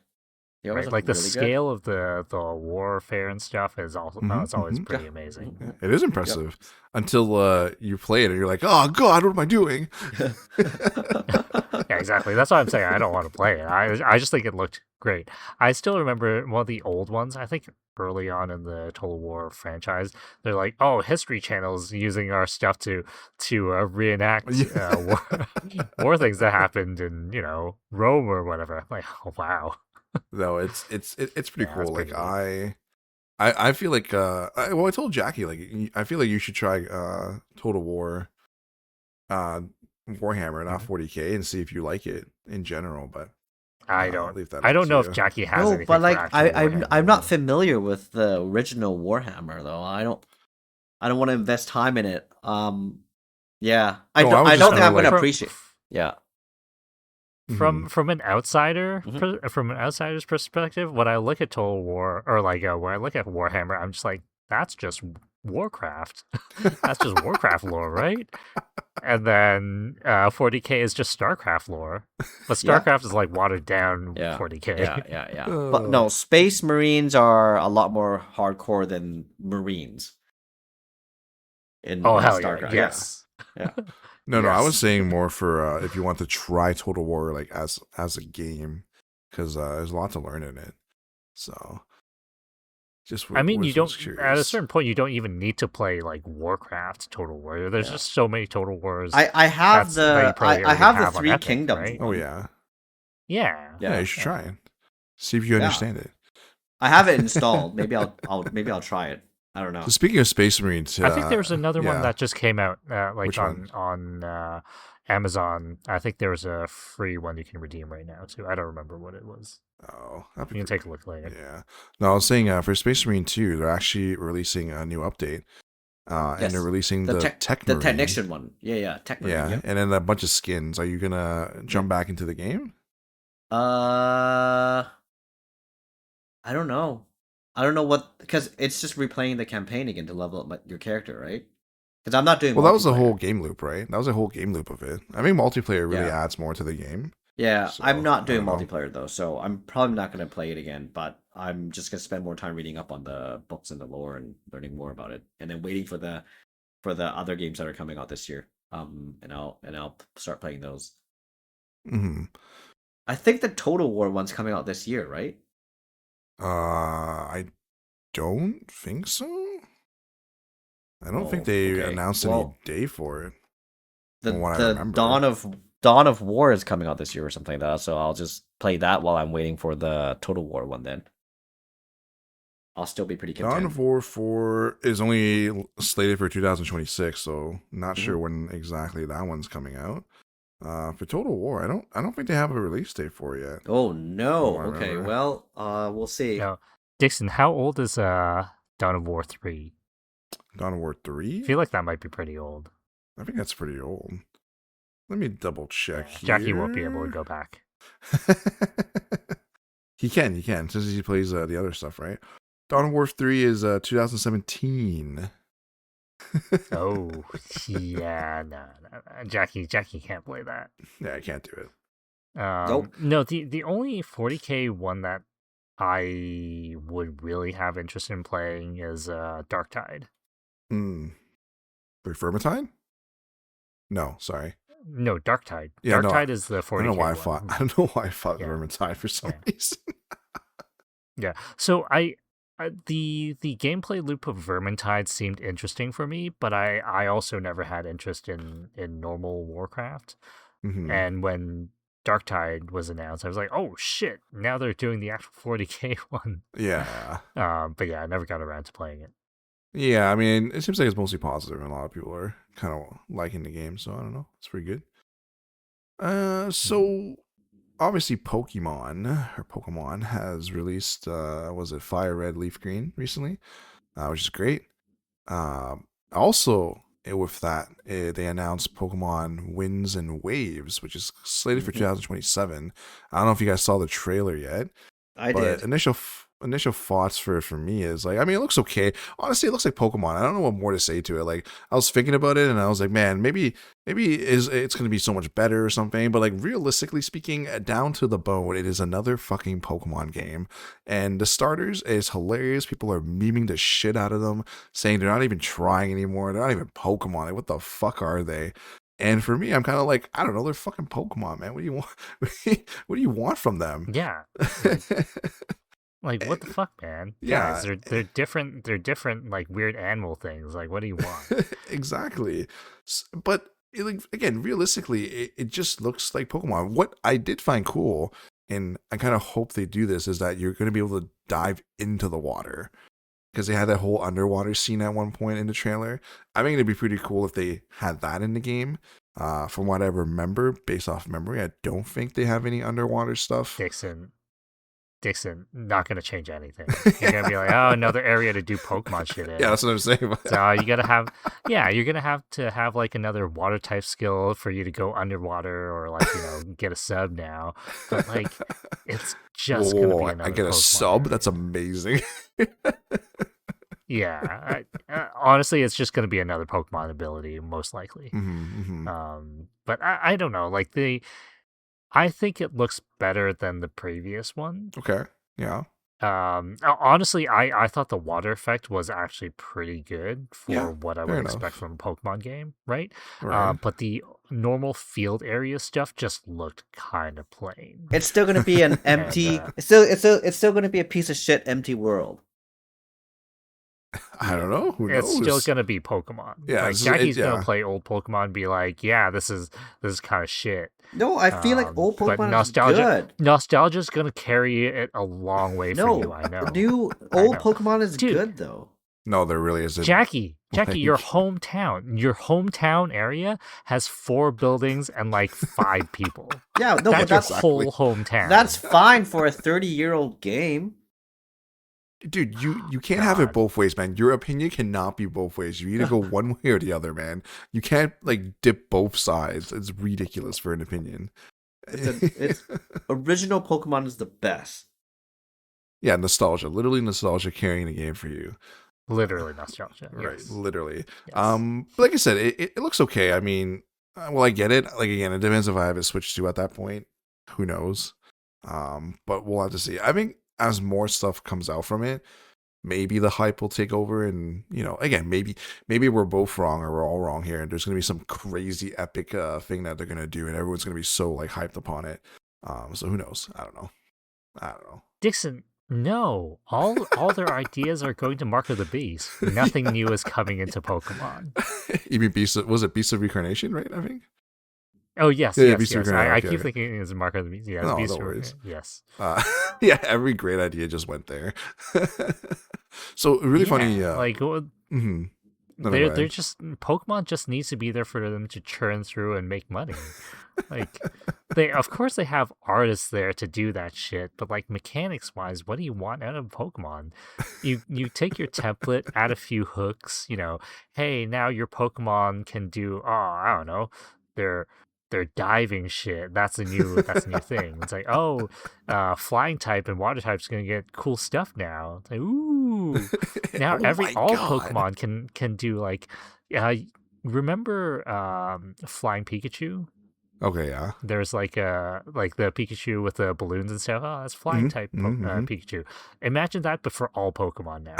right? Like the scale of the warfare and stuff is also it's always pretty amazing. Yeah, it is impressive until you play it and you're like, oh god, what am I doing? Yeah, exactly. That's what I'm saying. I don't want to play it. I just think it looked great. I still remember one of the old ones. I think early on in the Total War franchise, they're like, "Oh, History Channel's using our stuff to reenact war things that happened in Rome or whatever." I'm like, oh, wow. No, it's pretty cool. Like I feel like I told Jackie like I feel like you should try Total War Warhammer, not 40K, and see if you like it in general. But I don't know if Jackie has anything. But like I'm not Warhammer. familiar with the original Warhammer though. I don't want to invest time in it. Yeah, I don't think I'm gonna appreciate. Yeah. From an outsider, from an outsider's perspective, when I look at Total War or like when I look at Warhammer, I'm just like, that's just Warcraft. That's just Warcraft lore, right? And then 40K is just StarCraft lore, but StarCraft is like watered down 40K. Yeah. But no, Space Marines are a lot more hardcore than Marines. In StarCraft, yes. Yeah. No, I was saying more for if you want to try Total War like as a game, because there's a lot to learn in it. So, you don't. At a certain point, you don't even need to play like Warcraft Total War. There's just so many Total Wars. I have the 3 Kingdoms. Right? Oh yeah. Yeah. You should try it. See if you Yeah. understand it. I have it installed. Maybe I'll try it. I don't know. So speaking of Space Marines, I think there's another one yeah. that just came out, like Which one? on Amazon. I think there was a free one you can redeem right now too. I don't remember what it was. Oh, that'd You be can pretty take a look later. Yeah. No, I was saying for Space Marine 2, they're actually releasing a new update. And they're releasing the Tech the Marine. Technician one. Yeah, Tech Marine. Yeah, Yep. and then a bunch of skins. Are you gonna jump back into the game? I don't know. I don't know what, because it's just replaying the campaign again to level up your character, right? Because I'm not doing Well, that was the multiplayer. whole game loop, right? That was a whole game loop of it. I think multiplayer really Yeah. adds more to the game. Yeah, So, I'm not I doing don't know. multiplayer though, so I'm probably not going to play it again. But I'm just going to spend more time reading up on the books and the lore and learning more about it, and then waiting for the other games that are coming out this year. And I'll start playing those. Mm-hmm. I think the Total War one's coming out this year, right? I don't think so. I don't think Oh, they okay. announced Well, any day for it. the From what I the remember. Dawn of War is coming out this year or something like that. So I'll just play that while I'm waiting for the Total War one. Then I'll still be pretty Dawn content. of War 4 is only slated for 2026, so not sure when exactly that one's coming out. For Total War, I don't think they have a release date for it yet. Oh no. From what I Okay. remember. Well, we'll see. Now, Dixon, how old is Dawn of War 3? Dawn of War I 3? feel like that might be pretty old. I think that's pretty old. Let me double check here. Jackie won't be able to go back. He can, since he plays the other stuff, right? Dawn of War 3 is 2017. Oh, yeah, no. Jackie can't play that. Yeah, I can't do it. Nope. No, the only 40k one that I would really have interest in playing is Dark Tide. Like Vermintide? No, sorry. No, Dark Tide. Yeah, Dark no, Tide is the 40k I don't know why one. I don't know why I fought Yeah. Vermintide for some reason. Yeah. So the gameplay loop of Vermintide seemed interesting for me, but I also never had interest in normal Warcraft. Mm-hmm. And when Darktide was announced, I was like, oh shit, now they're doing the actual 40k one. Yeah. But yeah, I never got around to playing it. Yeah, I mean, it seems like it's mostly positive, and a lot of people are kind of liking the game, so I don't know. It's pretty good. So obviously Pokemon has released was it Fire Red Leaf Green recently, which is great. Also with that, they announced Pokemon Winds and Waves, which is slated for 2027. I don't know if you guys saw the trailer yet. I But did. initial thoughts for me is like, I mean, it looks okay. Honestly, it looks like Pokemon. I don't know what more to say to it. Like, I was thinking about it and I was like, man, maybe it's gonna be so much better or something. But like, realistically speaking, down to the bone, it is another fucking Pokemon game. And the starters is hilarious. People are memeing the shit out of them, saying they're not even trying anymore. They're not even Pokemon. Like, what the fuck are they? And for me, I'm kind of like, I don't know, they're fucking Pokemon, man. What do you want? What do you want from them? Yeah. Like what the fuck, man? Yeah. Guys, they're different. They're different, like weird animal things. Like, what do you want? Exactly. But like, again, realistically, it just looks like Pokemon. What I did find cool, and I kind of hope they do this, is that you're going to be able to dive into the water. Because they had that whole underwater scene at one point in the trailer. I think it'd be pretty cool if they had that in the game. From what I remember, based off memory, I don't think they have any underwater stuff. Dixon, not gonna change anything. You're gonna be like, oh, another area to do Pokemon shit in. Yeah, that's what I'm saying. So you gotta have, you're gonna have to have like another water type skill for you to go underwater or like get a sub now. But like, it's just gonna be another. I get a Pokemon sub. area. That's amazing. Yeah, honestly, it's just gonna be another Pokemon ability, most likely. But I don't know. Like I think it looks better than the previous one. Okay. Yeah. Honestly, I thought the water effect was actually pretty good for what I would fair expect enough. from a Pokemon game, right? Right. But the normal field area stuff just looked kind of plain. It's still gonna be an empty. And, it's still gonna be a piece of shit empty world. I don't know. Who It's still knows? gonna be Pokemon. Yeah, Like this is, it, Jacky's gonna yeah. play old Pokemon and be like, yeah, this is kind of shit. No, I feel like old But Pokemon is good. nostalgia's gonna carry it a long way for you. No, I know. new I old know. Pokemon is Dude, good though. No, there really isn't. Jackie, your Like, your hometown area has 4 buildings and like 5 people. Yeah, no, but That's your whole hometown. that's fine for a 30-year-old game. dude, you can't God. have it both ways, man. Your opinion cannot be both ways. You either go one way or the other, man. You can't like dip both sides. It's ridiculous for an opinion. It's original Pokemon is the best. Yeah, nostalgia. Literally nostalgia carrying the game for you. Literally nostalgia. Right, Yes. literally. Yes. But like I said, it looks okay. I mean, well, I get it. Like again, it depends if I have it switched to at that point. Who knows? But we'll have to see. I think as more stuff comes out from it, maybe the hype will take over, and again, maybe we're both wrong or we're all wrong here, and there's gonna be some crazy epic thing that they're gonna do, and everyone's gonna be so like hyped upon it. So who knows? I don't know. Dixon, no. All their ideas are going to Mark of the Beast. Nothing new is coming into Pokemon. You mean Beast? Was it Beast of Reincarnation? Right? I think. Oh yes, Yeah, yes, Beast of yes. Reincarnation. I Okay, keep okay. thinking it's Mark of the Beast. Yeah, No, Beast no of worries. yes. Yeah, every great idea just went there. So really funny. Like Mm-hmm. No, they're just Pokemon just needs to be there for them to churn through and make money. Like of course they have artists there to do that shit, but like mechanics wise, what do you want out of Pokemon? You take your template, add a few hooks, hey, now your Pokemon can do I don't know, they're diving shit. That's a new thing. It's like, flying type and water type's gonna get cool stuff now. It's like, ooh. Now all Pokemon can do like remember Flying Pikachu? Okay, yeah. There's like the Pikachu with the balloons and stuff. Oh, that's flying type Pikachu. Imagine that, but for all Pokemon now.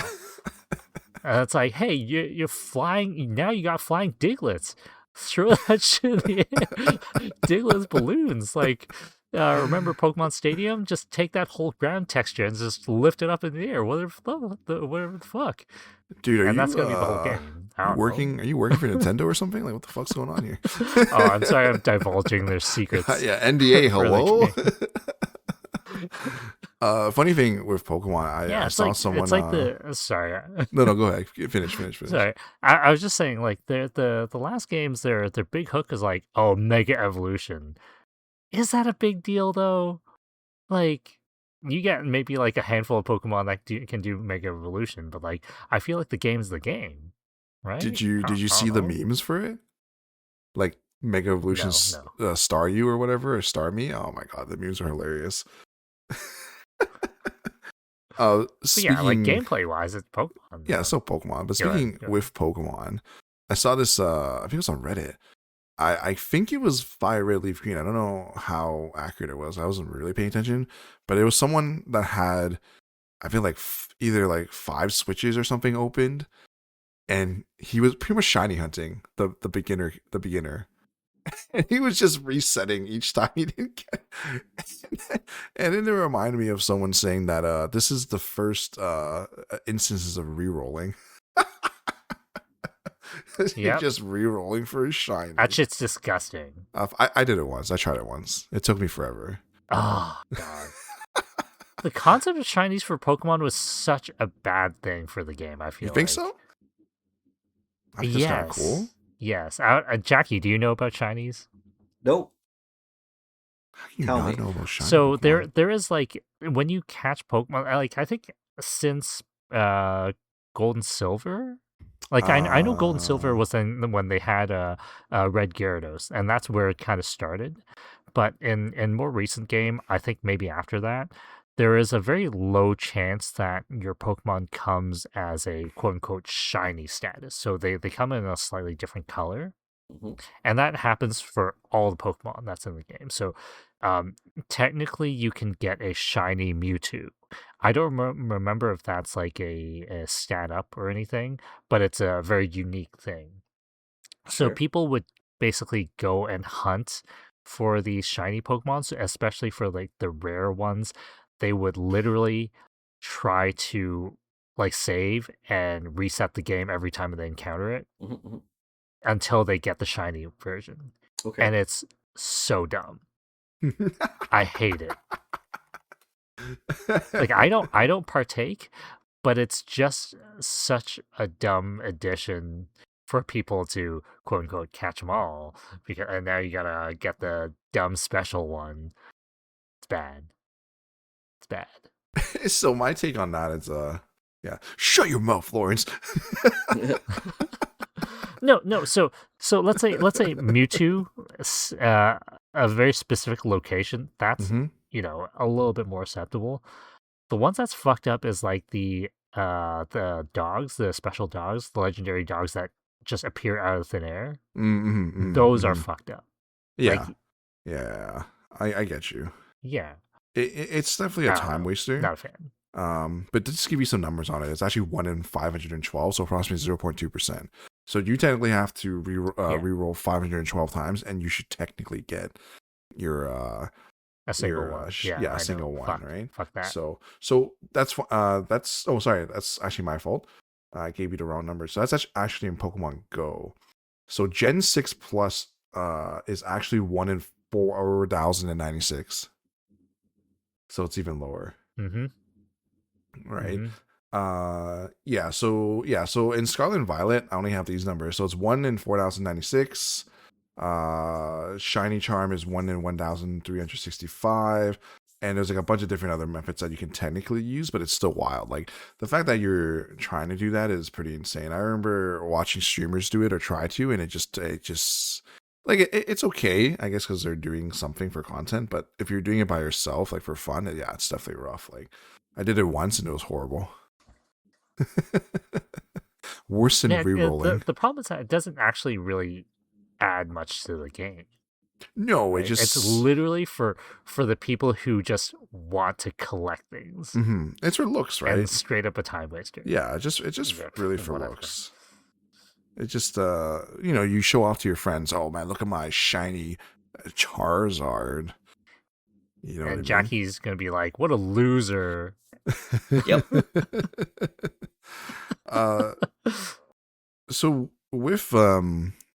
It's like, hey, you're flying now. You got flying Digletts. Throw that shit in the air. Diglett's balloons. Like, remember Pokemon Stadium? Just take that whole ground texture and just lift it up in the air. Whatever the fuck. Dude, and that's gonna be the whole game. Are you working for Nintendo or something? Like, what the fuck's going on here? Oh, I'm sorry, I'm divulging their secrets. Yeah, NDA. Hello. Funny thing with Pokemon, I saw someone. It's like sorry. No, go ahead. Finish. Sorry, I was just saying, like the last games, their big hook is like, oh, Mega Evolution. Is that a big deal though? Like, you get maybe like a handful of Pokemon that can do Mega Evolution, but like, I feel like the game's the game, right? Did you see the memes for it? Like Mega Evolution No. Star You or whatever, or Star Me? Oh my god, the memes are hilarious. Yeah, like gameplay wise, it's Pokemon. Yeah, so Pokemon. But speaking with Pokemon, I saw this. I think it was on Reddit. I think it was Fire Red Leaf Green. I don't know how accurate it was. I wasn't really paying attention, but it was someone that had, I feel like either like 5 switches or something opened, and he was pretty much shiny hunting the beginner. And he was just resetting each time he didn't get. And then it reminded me of someone saying that this is the first instances of re-rolling. You're just re-rolling for his shiny. That shit's disgusting. I did it once. I tried it once. It took me forever. Oh, God. The concept of shinies for Pokemon was such a bad thing for the game, I feel. You think so? I think yes. Kind of cool. Yes. Jackie, do you know about shinies? Nope. How do you not know about shiny So Pokemon? there is like, when you catch Pokemon, like I think since Gold and Silver, like I know Gold and Silver was when they had Red Gyarados, and that's where it kind of started. But in more recent game, I think maybe after that, there is a very low chance that your Pokemon comes as a quote-unquote shiny status. So they come in a slightly different color. Mm-hmm. And that happens for all the Pokemon that's in the game. So technically you can get a shiny Mewtwo. I don't remember if that's like a stat up or anything, but it's a very unique thing. So people would basically go and hunt for these shiny Pokemon, especially for like the rare ones. They would literally try to like save and reset the game every time they encounter it Mm-hmm. until they get the shiny version. Okay. And it's so dumb. I hate it. Like I don't partake, but it's just such a dumb addition for people to quote unquote catch them all because and now you gotta get the dumb special one. It's bad. It's bad. So my take on that is, yeah, shut your mouth, Lawrence. No. So let's say Mewtwo, a very specific location. That's Mhm. a little bit more acceptable. The ones that's fucked up is like the dogs, the special dogs, the legendary dogs that just appear out of thin air. Mm-hmm, Those are fucked up. Yeah, Like, yeah, I get you. yeah, It's definitely a I don't time know. waster. Not a fan. But to just give you some numbers on it, it's actually 1 in 512, so approximately 0.2%. So you technically have to reroll 512 times, and you should technically get your A single your one. a I single know. one, Fuck, right? Fuck that. So that's oh sorry, that's actually my fault. I gave you the wrong number. So that's actually in Pokemon Go. So Gen 6 Plus is actually 1 in 4,096. So it's even lower. Mm-hmm. Right. Mm-hmm. So in Scarlet and Violet, I only have these numbers. So it's 1 in 4,096. Shiny Charm is 1 in 1,365. And there's like a bunch of different other methods that you can technically use, but it's still wild. Like the fact that you're trying to do that is pretty insane. I remember watching streamers do it or try to, and it just like it's okay, I guess, because they're doing something for content. But if you're doing it by yourself, like for fun, yeah, it's definitely rough. Like I did it once and it was horrible. Worse than Yeah, re-rolling. the problem is that it doesn't actually really add much to the game. No, Right? It's literally for the people who just want to collect things. Mm-hmm. It's for looks, right? And straight up a time waster. Yeah, it's just really for whatever. looks. It's just you show off to your friends. Oh man, look at my shiny Charizard. You know and what I Jacky's gonna be like, "What a loser!" Yep. So with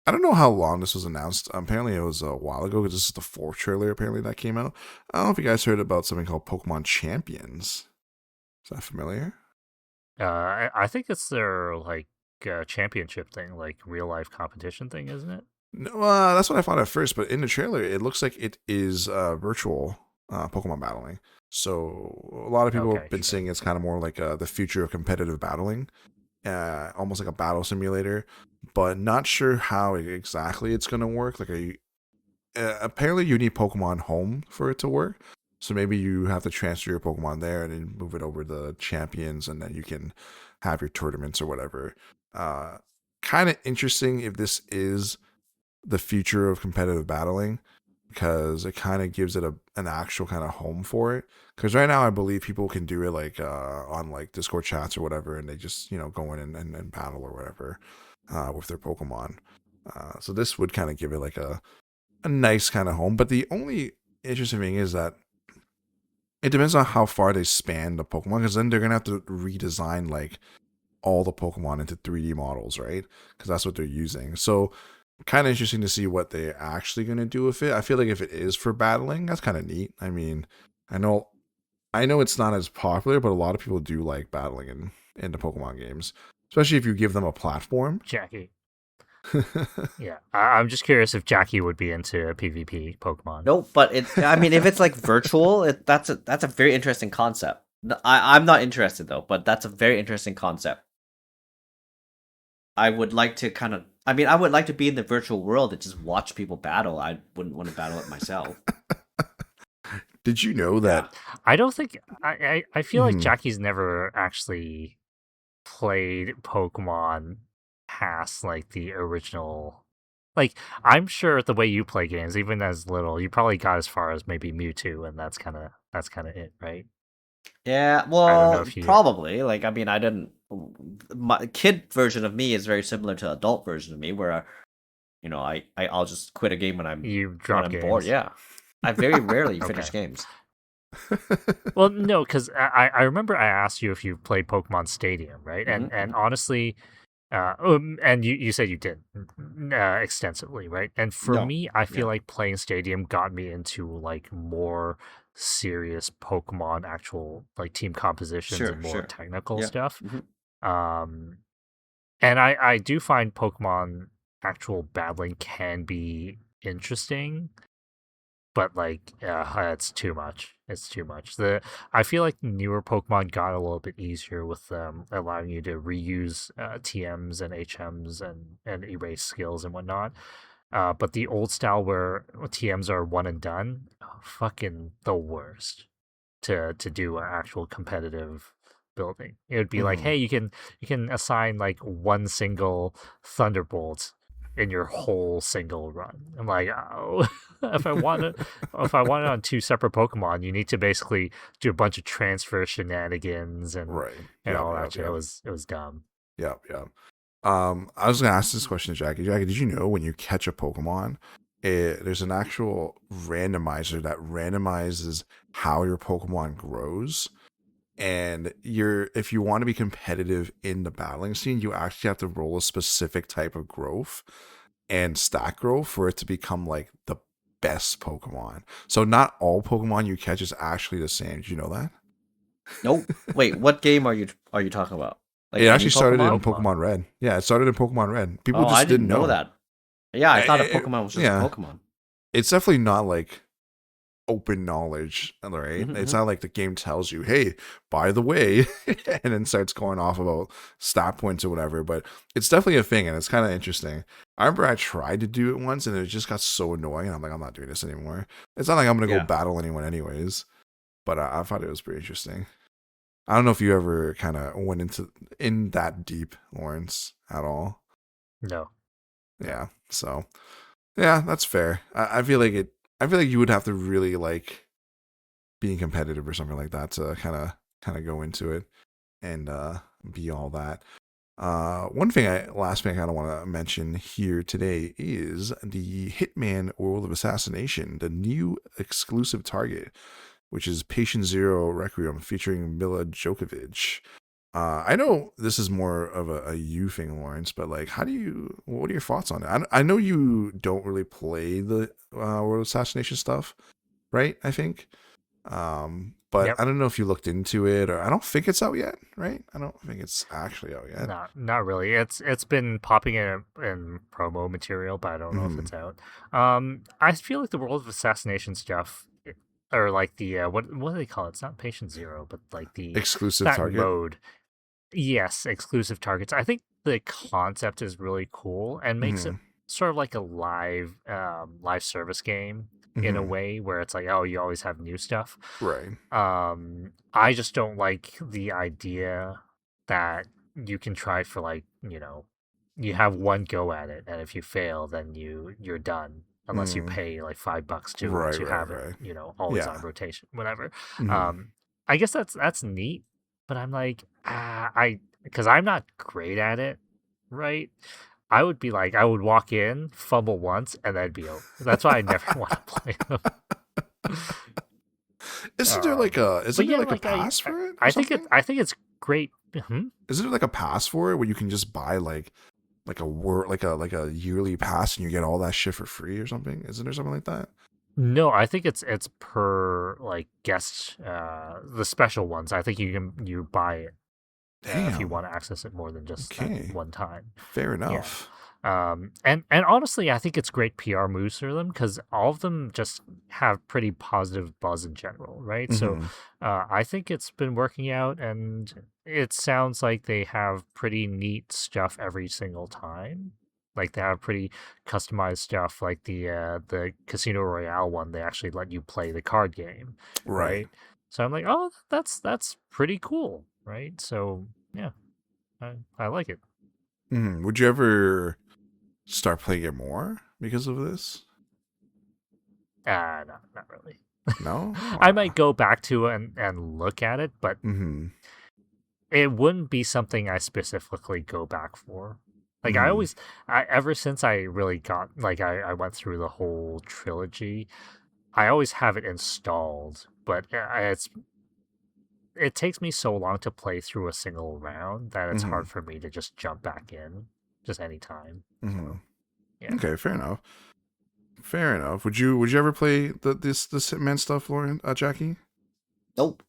I don't know how long this was announced. Apparently, it was a while ago because this is the 4th trailer apparently that came out. I don't know if you guys heard about something called Pokemon Champions. Is that familiar? I think it's their like championship thing, like real life competition thing, isn't it? No, that's what I thought at first. But in the trailer, it looks like it is virtual Pokemon battling. So a lot of people have been saying it's kind of more like the future of competitive battling. Almost like a battle simulator, but not sure how exactly it's going to work. Like, apparently you need Pokemon home for it to work. So maybe you have to transfer your Pokemon there and then move it over to the champions, and then you can have your tournaments or whatever. Kind of interesting if this is the future of competitive battling, because it kind of gives it an actual kind of home for it. Because right now I believe people can do it like on like Discord chats or whatever, and they just go in and battle or whatever with their Pokemon. So this would kind of give it like a nice kind of home. But the only interesting thing is that it depends on how far they span the Pokemon, because then they're gonna have to redesign like all the Pokemon into 3D models, right? Because that's what they're using. So kind of interesting to see what they're actually going to do with it. I feel like if it is for battling, that's kind of neat. I mean, I know it's not as popular, but a lot of people do like battling in the Pokemon games, especially if you give them a platform. Jacky. Yeah, I'm just curious if Jacky would be into a PvP Pokemon. No, but I mean, if it's like virtual, that's a very interesting concept. I'm not interested though, but that's a very interesting concept. I would like to I would like to be in the virtual world and just watch people battle. I wouldn't want to battle it myself. Did you know that? I don't think I feel like Jacky's never actually played Pokemon past like the original. Like, I'm sure the way you play games, even as little, you probably got as far as maybe Mewtwo, and that's kind of it, right? Yeah, well, probably. Like, I mean, I didn't. My kid version of me is very similar to adult version of me, where I'll just quit a game when I'm bored. Yeah, I very rarely finish games. Well, no, because I remember I asked you if you played Pokemon Stadium, right? And honestly, and you said you did extensively, right? And for No. me, I feel Yeah. like playing Stadium got me into like more serious Pokemon actual like team compositions Sure. and more Sure. technical Yeah. stuff. Hmm. Um, and I do find Pokemon actual battling can be interesting, but like it's too much. It's too much. I feel like newer Pokemon got a little bit easier with allowing you to reuse TMs and HMs and erase skills and whatnot. But the old style where TMs are one and done, fucking the worst to do an actual competitive building. It would be like, Hmm. hey, you can assign like one single Thunderbolt in your whole single run. I'm like, oh, if I want it on two separate Pokemon, you need to basically do a bunch of transfer shenanigans and Right. and Yep. all that Yep. shit. It Yep. was dumb. Yep. Yep. I was gonna ask this question to Jackie. Jackie, did you know when you catch a Pokemon, there's an actual randomizer that randomizes how your Pokemon grows? And if you want to be competitive in the battling scene, you actually have to roll a specific type of growth and stat growth for it to become like the best Pokemon. So not all Pokemon you catch is actually the same. Did you know that? Nope. Wait, what game are you talking about? Like It any actually started in Pokemon? Pokemon. Pokemon Red. Yeah, it started in Pokemon Red. People Oh, I just didn't didn't know know. that. Yeah, I thought a Eh, Pokemon was just a yeah, Pokemon. it's definitely not like open knowledge, right? It's Hmm. not like the game tells you, hey, by the way, and then starts going off about stat points or whatever. But it's definitely a thing, and it's kind of interesting. I remember I tried to do it once, and it just got so annoying. And I'm like, I'm not doing this anymore. It's not like I'm gonna go Yeah. battle anyone anyways. But I thought it was pretty interesting. I don't know if you ever kind of went in that deep, Lawrence, at all. No. Yeah. So yeah, that's fair. I feel like it. I feel like you would have to really like being competitive or something like that to kind of go into it and be all that. Last thing I kind of want to mention here today is the Hitman World of Assassination, the new exclusive target, which is Patient Zero Requiem featuring Mila Djokovic. I know this is more of a you thing, Lawrence, but like, what are your thoughts on it? I know you don't really play the World of Assassination stuff, right? I think. But Yep. I don't know if you looked into it, or I don't think it's out yet, right? I don't think it's actually out yet. Not really. It's been popping in promo material, but I don't know if Hmm. it's out. I feel like the World of Assassination stuff, or like the what do they call it? It's not Patient Zero, but like Exclusive that target. mode. Yes, exclusive targets. I think the concept is really cool and makes it Hmm. sort of like a live service game in a Hmm. way where it's like, oh, you always have new stuff. Right. I just don't like the idea that you can try for like, you have one go at it, and if you fail, then you're done. Unless you Mm. pay like $5 Right. to Right. have it, Right. always on Yeah. rotation, whatever. Hmm. Um, I guess that's neat, but I'm like, because I'm not great at it, right? I would be like, I would walk in, fumble once, and that'd be over. That's why I never want to play them. But Isn't there yeah, like a like pass for it or something? I think it's great. Isn't there like a pass for it where you can just buy like a yearly pass and you get all that shit for free or something? Isn't there something like that? No, I think it's per like guest the special ones. I think you buy it if you Damn. want to access it more than just that Okay. one time. Fair Yeah. enough. And honestly, I think it's great PR moves for them because all of them just have pretty positive buzz in general, right? So, Hmm. I think it's been working out, and it sounds like they have pretty neat stuff every single time. Like they have pretty customized stuff, like the Casino Royale one. They actually let you play the card game, Right. right? So I'm like, oh, that's pretty cool, right? So yeah, I like it. Would you ever start playing it more because of this? No, not really. No? I Wow. might go back to and look at it, but Mm-hmm. it wouldn't be something I specifically go back for. Like Mm-hmm. ever since I really got like I went through the whole trilogy, I always have it installed but it takes me so long to play through a single round that it's hard for me to just jump back in just anytime. So, yeah. Okay, fair enough. Fair enough. Would you ever play this Hitman stuff, Lauren? Jacky? Nope.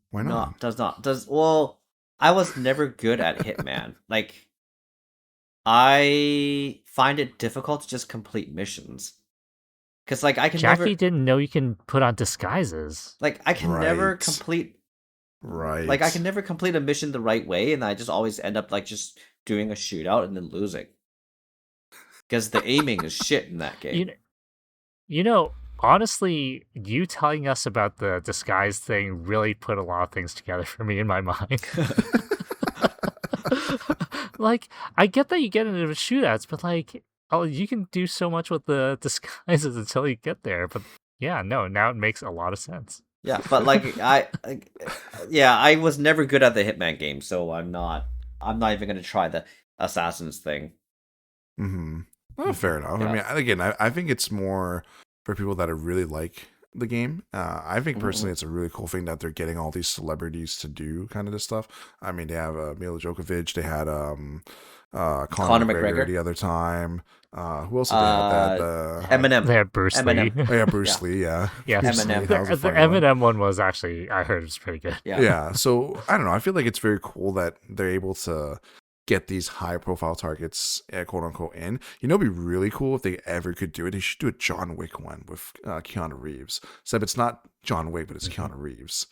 Why not? Well, I was never good at Hitman. Like, I find it difficult to just complete missions. Because, like, I can Jacky never... didn't know you can put on disguises. Like, I can never Right. complete... Right. Like, I can never complete a mission the right way, and I just always end up, like, just doing a shootout and then losing. Because the aiming is shit in that game. You know, honestly, you telling us about the disguise thing really put a lot of things together for me in my mind. Like, I get that you get into shootouts, but like, you can do so much with the disguises until you get there. But yeah, no, now it makes a lot of sense. Yeah, but like I was never good at the Hitman game, so I'm not even gonna try the Assassins thing. Well, fair enough. Yeah. I mean, again, I think it's more for people that are really like the game. I think personally it's a really cool thing that they're getting all these celebrities to do kind of this stuff. I mean, they have Mila Djokovic, they had Conor McGregor the other time. Who else did they have? Eminem. They had Bruce Lee. Oh yeah, Bruce Lee. Yeah, Eminem. The Eminem one was actually, I heard it was pretty good. Yeah. So I don't know. I feel like it's very cool that they're able to get these high profile targets, quote unquote, in. You know, it'd be really cool if they ever could do it. They should do a John Wick one with Keanu Reeves. Except it's not John Wick, but it's Keanu Reeves.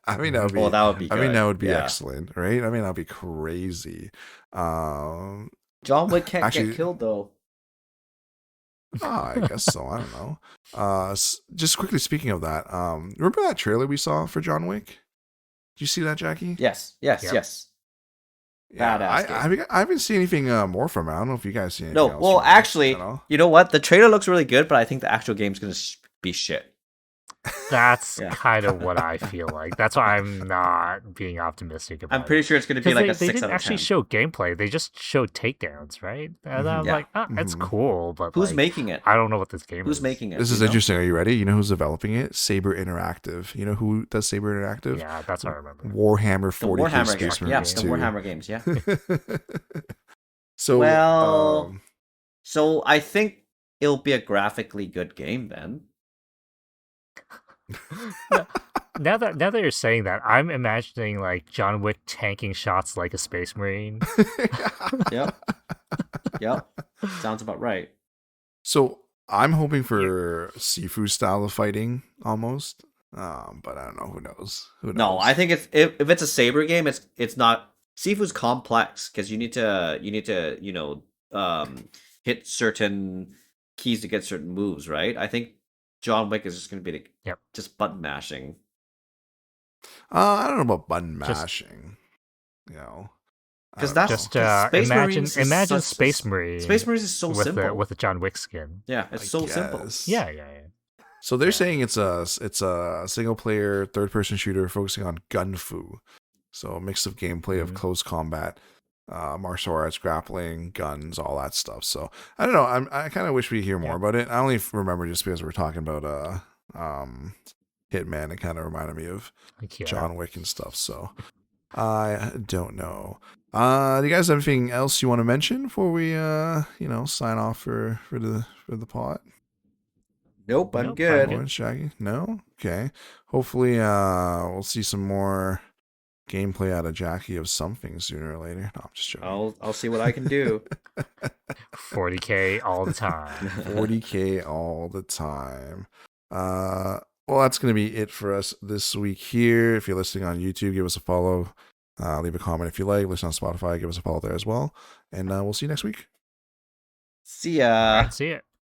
I mean, that would be. That would be. I mean, that would be Yeah. excellent, right? I mean, that'd be crazy. John Wick can't get killed though. I guess so. I don't know. Just quickly speaking of that, remember that trailer we saw for John Wick? Did you see that, Jacky? Yes. Yep. Yeah, Badass I haven't seen anything more from it. I don't know if you guys see anything No, else well, from it, actually, you know? you know what? The trailer looks really good, but I think the actual game's gonna be shit. That's Yeah. kind of what I feel like. That's why I'm not being optimistic about it. I'm pretty sure it's gonna be like a 6 they didn't out of actually 10. show gameplay. They just showed takedowns, right? And I'm Yeah. like, it's cool, but Who's like, making it? I don't know what this game is. Who's making it? This Do is you know? interesting. Are you ready? You know who's developing it? Saber Interactive. You know who does Saber Interactive? Yeah, that's what I remember. Warhammer The 40K Warhammer Space games. Yeah, Marines the 2. Warhammer games. Yeah. So, Well, so I think it'll be a graphically good game then. Now that you're saying that, I'm imagining like John Wick tanking shots like a space marine. Yep. Sounds about right. So I'm hoping for Sifu style of fighting almost, but I don't know. Who knows? No, I think if it's a saber game, it's not. Sifu's complex because you need to hit certain keys to get certain moves, right? I think John Wick is just going to be just button mashing. I don't know about button mashing. You know, because that's just Space imagine Marines Space Marine. Space Marines is so simple with the John Wick skin. Yeah, it's so simple. Yeah. So they're saying it's a single player third person shooter focusing on gun fu. So a mix of gameplay of close combat, martial arts, grappling, guns, all that stuff. So I don't know. I kind of wish we hear more about it. I only remember just because we're talking about Hitman. It kind of reminded me of John Wick and stuff. So I don't know. Do you guys have anything else you want to mention before we sign off for the pod? Nope, I'm good. Shaggy? No? Okay. Hopefully we'll see some more gameplay out of Jacky of something sooner or later. No, I'm just joking. I'll see what I can do. 40K all the time. 40K all the time. Well, that's going to be it for us this week here. If you're listening on YouTube, give us a follow. Leave a comment if you like. Listen on Spotify, give us a follow there as well. And we'll see you next week. See ya. See ya.